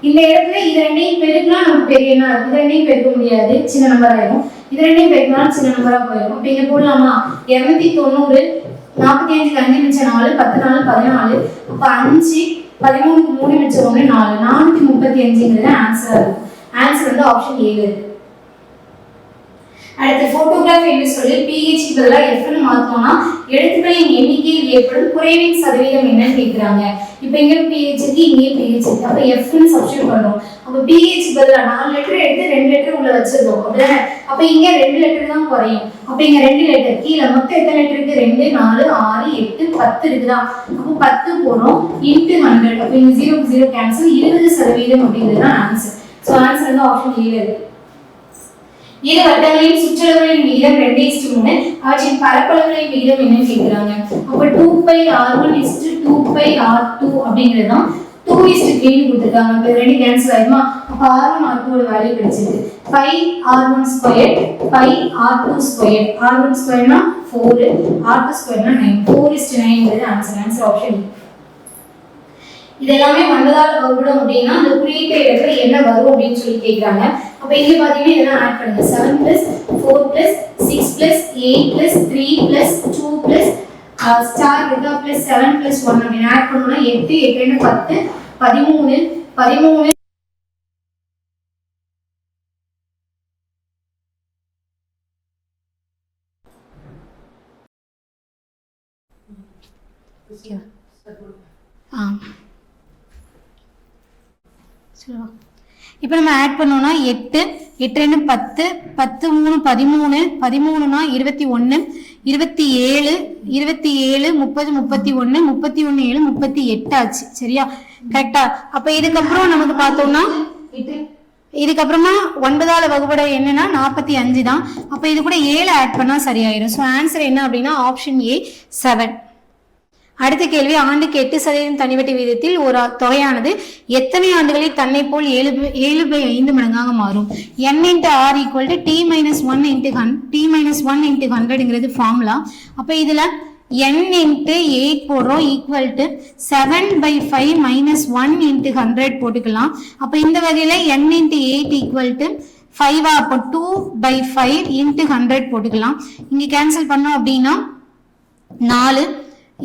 இந்த இடத்துல இது ரெண்டையும் பெருக்கினா நமக்கு பெரிய எண்ணா இருக்கும். இது ரெண்டையும் பெருக்க முடியாது, சின்ன நம்பர் ஆயிடும். இது ரெண்டையும் பெருக்கினா சின்ன நம்பரா போயிடும். அப்ப இங்க போடலாமா? 290 45 5 மிச்சம் 4 10 4 14. அப்ப 5 13 3 மிச்சம் 1 4 435ங்கிறது ஆன்சரா இருக்கும். ஆன்சர் வந்து ஆப்ஷன் ஏ இருக்கு. அடுத்து போட்டோகிராஃப் என்று சொல்லி pH பதிலா f ன்னு மாத்தோம்னா எழுத்துக்களின் எண்ணிக்கையில் ஏற்படும் குறைவின் சதவீதம் என்னன்னு கேக்குறாங்க. இப்போ இங்க pH இருக்கு, இங்க pH இருக்கு. அப்ப f ன்னு சப்ஸ்டிட்யூட் பண்றோம். அப்ப pH பதிலா 4 லெட்டர் எடுத்து 2 லெட்டர் உள்ள வச்சிரோம். அப்படியே அப்ப இங்க 2 லெட்டர் தான் குறையும். அப்ப இங்க 2 லெட்டர் கீழ மொத்தம் எத்தனை லெட்டர் இருக்கு? 2 4 6 8 10 இருக்குதா? அப்ப 10 போறோம் into 100. அப்ப இங்க 0 க்கு 0 கேன்சல். 20% அப்படிங்கிறது தான் ஆன்சர். சோ ஆன்சர் வந்து ஆப்ஷன் ஏ இருக்கு. இரு வட்டங்களின் சுற்றளவுகளின் விகிதம் 2:3. அவற்றின் பரப்பளவுகளின் விகிதம் என்னன்னு கேக்குறாங்க. அப்ப 2πr1 2πr2 அப்படிங்கிறது தான் 2:3 கொடுத்திருக்காங்க. அப்ப ரெண்டு கேன்சல் ஆயிடுமா? அப்ப r1 r2 ஓட வேல்யூ கிடைச்சிருக்கு. πr1 square πr2 square. r1 ஸ்கொயர்னா 4, r2 ஸ்கொயர்னா 9. 4:9ங்கிறது ஆன்சர். Answer option. இதெல்லாமே 9ஆல் வகுப்படும் அப்படின்னா அந்த குறியீட்டு இடத்துல என்ன வரும் அப்படின்னு சொல்லி கேக்குறாங்க. அப்ப இங்க பாத்தீங்கன்னா இதெல்லாம் ஆட் பண்ணுங்க. 7 + 4 + 6 + 8 + 3 + 2 + ஸ்டார் இருக்கா + 7 + 1 அப்படி ஆட் பண்ணோம்னா 8 8 2 10 13 13 இப்போ நம்ம ஆட் பண்ணோம்னா 8 8 2 10 10 3 13 13னா 21 27 27 30 31 31 7 38 ஆச்சு. சரியா? கரெக்டா? அப்ப இதுக்கப்புறம் நமக்கு பார்த்தோம்னா இதுக்கப்புறமா 9ஆல வகுப்பட என்னன்னா 45 தான். அப்ப இது கூட 7 ஆட் பண்ணா சரியாயிடும். ஸோ ஆன்சர் என்ன அப்படின்னா ஆப்ஷன் ஏ 7. அடுத்த கேள்வி, ஆண்டுக்கு 8% தனிவட்டி வீதத்தில் ஒரு தொகையானது எத்தனை ஆண்டுகளில் தன்னை போல் 7/5 மடங்காக மாறும்? n × r = t - 1 × 100ங்கிறது ஃபார்முலா. அப்ப இதுல n × 8 போடுறோம் ஈக்குவல் டு 7/5 - 1 × 100 போட்டுக்கலாம். அப்ப இந்த வகையில n × 8 ஈக்குவல் டு 5. அப்போ 2/5 × 100 போட்டுக்கலாம். இங்க கேன்சல் பண்ணோம் அப்படின்னா 4,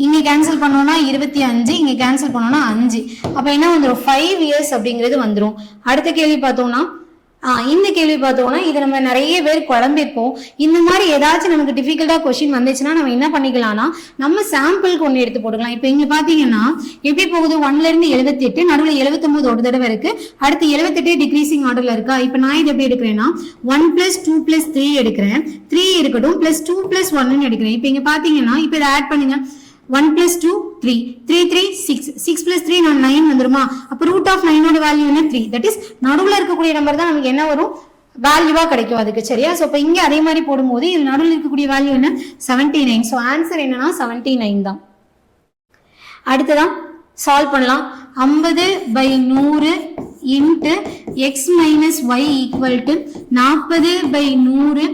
இங்க கேன்சல் பண்ணோம்னா 25, இங்க கேன்சல் பண்ணோம்னா 5. அப்ப என்ன வந்துடும்? 5 years அப்படிங்கிறது வந்துடும். அடுத்த கேள்வி பார்த்தோம்னா இந்த கேள்வி பார்த்தோம்னா இது நம்ம நிறைய பேர் குழம்பிருப்போம். இந்த மாதிரி ஏதாச்சும் நமக்கு டிஃபிகல்ட்டா கொஸ்டின் வந்துச்சுன்னா நம்ம என்ன பண்ணிக்கலாம்னா நம்ம சாம்பிளுக்கு ஒன்று எடுத்து போட்டுக்கலாம். இப்போ இங்க பாத்தீங்கன்னா எப்படி போகுது? 1ல இருந்து 78, நடுவில் 79 ஒரு தடவை இருக்கு, அடுத்து 78 டிக்ரீசிங் ஆர்டர்ல இருக்கா. இப்போ நான் இது எப்படி எடுக்கிறேன்னா 1 + 2 + 3 எடுக்கிறேன். 3 இருக்கட்டும் +2 + 1 எடுக்கிறேன். இப்போ இங்க பாத்தீங்கன்னா இப்போ இதை ஆட் பண்ணுங்க. 1 + 2 3 3 3 6 6 + 3 9 வந்துருமா? அப்ப √9 ஓட வேல்யூ என்ன? 3. தட் இஸ் நடுவுல இருக்கக்கூடிய நம்பர் தான் நமக்கு என்ன வரும்? வேல்யூவா கிடைக்கும் அதுக்கு. சரியா? சோ அப்ப இங்க அதே மாதிரி போடும்போது இது நடுவுல இருக்கக்கூடிய வேல்யூ என்ன? 79. சோ ஆன்சர் என்னன்னா 79 தான். அடுத்ததான் சால்வ் பண்ணலாம். 50/100 × x - y = 40/100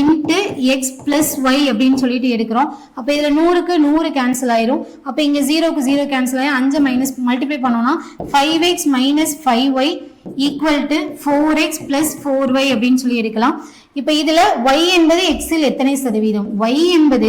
into x plus y அப்படின்னு சொல்லிட்டு எடுக்கிறோம். அப்ப இதுல 100க்கு 100 கேன்சல் ஆயிரும். அப்ப இங்க 0க்கு 0 கேன்சல் ஆயிரும். 5 மைனஸ் மல்டிப்ளை பண்ணோம்னா 5x - 5y equal to 4x plus 4y அப்படின்னு சொல்லி எடுக்கலாம். இப்போ இதுல y என்பது x இல் எத்தனை சதவீதம், y என்பது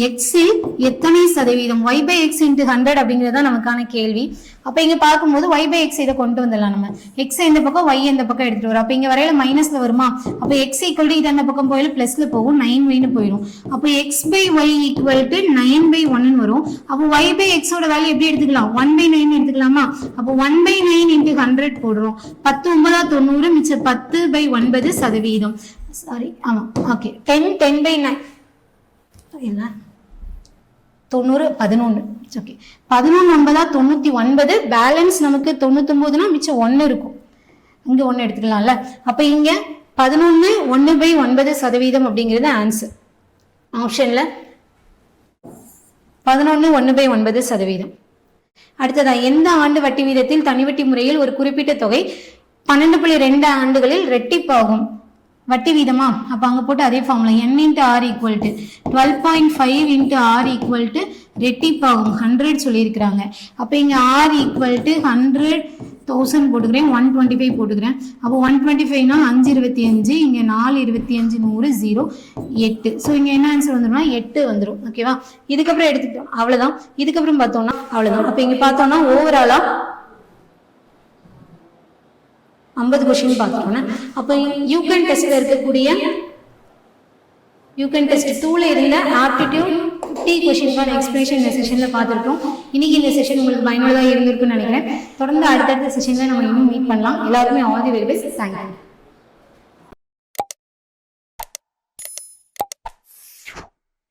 x இல் எத்தனை சதவீதம், y by x into 100 அப்படிங்கிறது தான் நமக்கான கேள்வி. அப்ப இங்க பார்க்கும்போது y by x இதை கொண்டு வந்துடலாம். நம்ம x இந்த பக்கம் y இந்த பக்கம் எடுத்துட்டு வரோம். அப்ப இங்க வரையில மைனஸ்ல வருமா, அப்ப x ஈக்குவல் டு இது அந்த பக்கம் போயில பிளஸ்ல போகும், 9y போயிடும். அப்ப x by y equal to 9/1 வரும். அப்போ y by x ஓட வேல்யூ எப்படி எடுத்துக்கலாம், 1/9 எடுத்துக்கலாமா. அப்போ 1/9 into 100 போடுறோம். 10 9 90, மிச்சம் 10/9 சதவீதம். சாரி, ஆமா, ஓகே. 10/9 என்ன 90 11, ஓகே. 11 9 99, பேலன்ஸ் நமக்கு 99னா மிச்சம் 1 இருக்கும். இங்க 1 எடுத்துக்கலாம்ல. அப்ப இங்க 11 1/9 சதவீதம் அப்படிங்கிறது ஆன்சர். ஆப்ஷன்ல 11 1/9 சதவீதம். அடுத்ததா, எந்த ஆண்டு வட்டி வீதத்தில் தனி வட்டி முறையில் ஒரு குறிப்பிட்ட தொகை 12.2 ஆண்டுகளில் ரெட்டிப்பாகும், வட்டி வீதமா. அப்ப அங்க போட்டு அதே formula n into r equal to 12.5 into r equal to ரெட்டிப்பாகும் 100 சொல்லியிருக்கிறாங்க. அப்ப இங்க r equal to 100,000 போட்டுக்கிறேன், 125 போட்டுக்கிறேன். அப்போ 125னா 5 25, இங்க 4 25 100 0 8. ஸோ இங்க என்ன ஆன்சர் வந்துடும்னா 8 வந்துடும். ஓகேவா. இதுக்கப்புறம் எடுத்துக்கிட்டோம், அவ்வளவுதான். இதுக்கப்புறம் பார்த்தோம்னா அவ்வளவுதான். அப்ப இங்க பார்த்தோம்னா ஓவராலா 50 கொஸ்டின் பார்த்துட்டோம்னா, அப்போ யூகன் டெஸ்ட்ல இருக்கக்கூடிய யூகன் டெஸ்ட் 2ல இருந்த ஆப்டிடியூட் 50 கொஸ்டின்கான எக்ஸ்பிளேஷன் இந்த செஷன்ல பார்த்துருக்கோம். இன்னைக்கு இந்த செஷன் உங்களுக்கு பயனுள்ளதாக இருந்திருக்குன்னு நினைக்கிறேன். தொடர்ந்து அடுத்தடுத்த செஷன்ல நம்ம இன்னும் மீட் பண்ணலாம். எல்லாருமே all the very best. Thank you.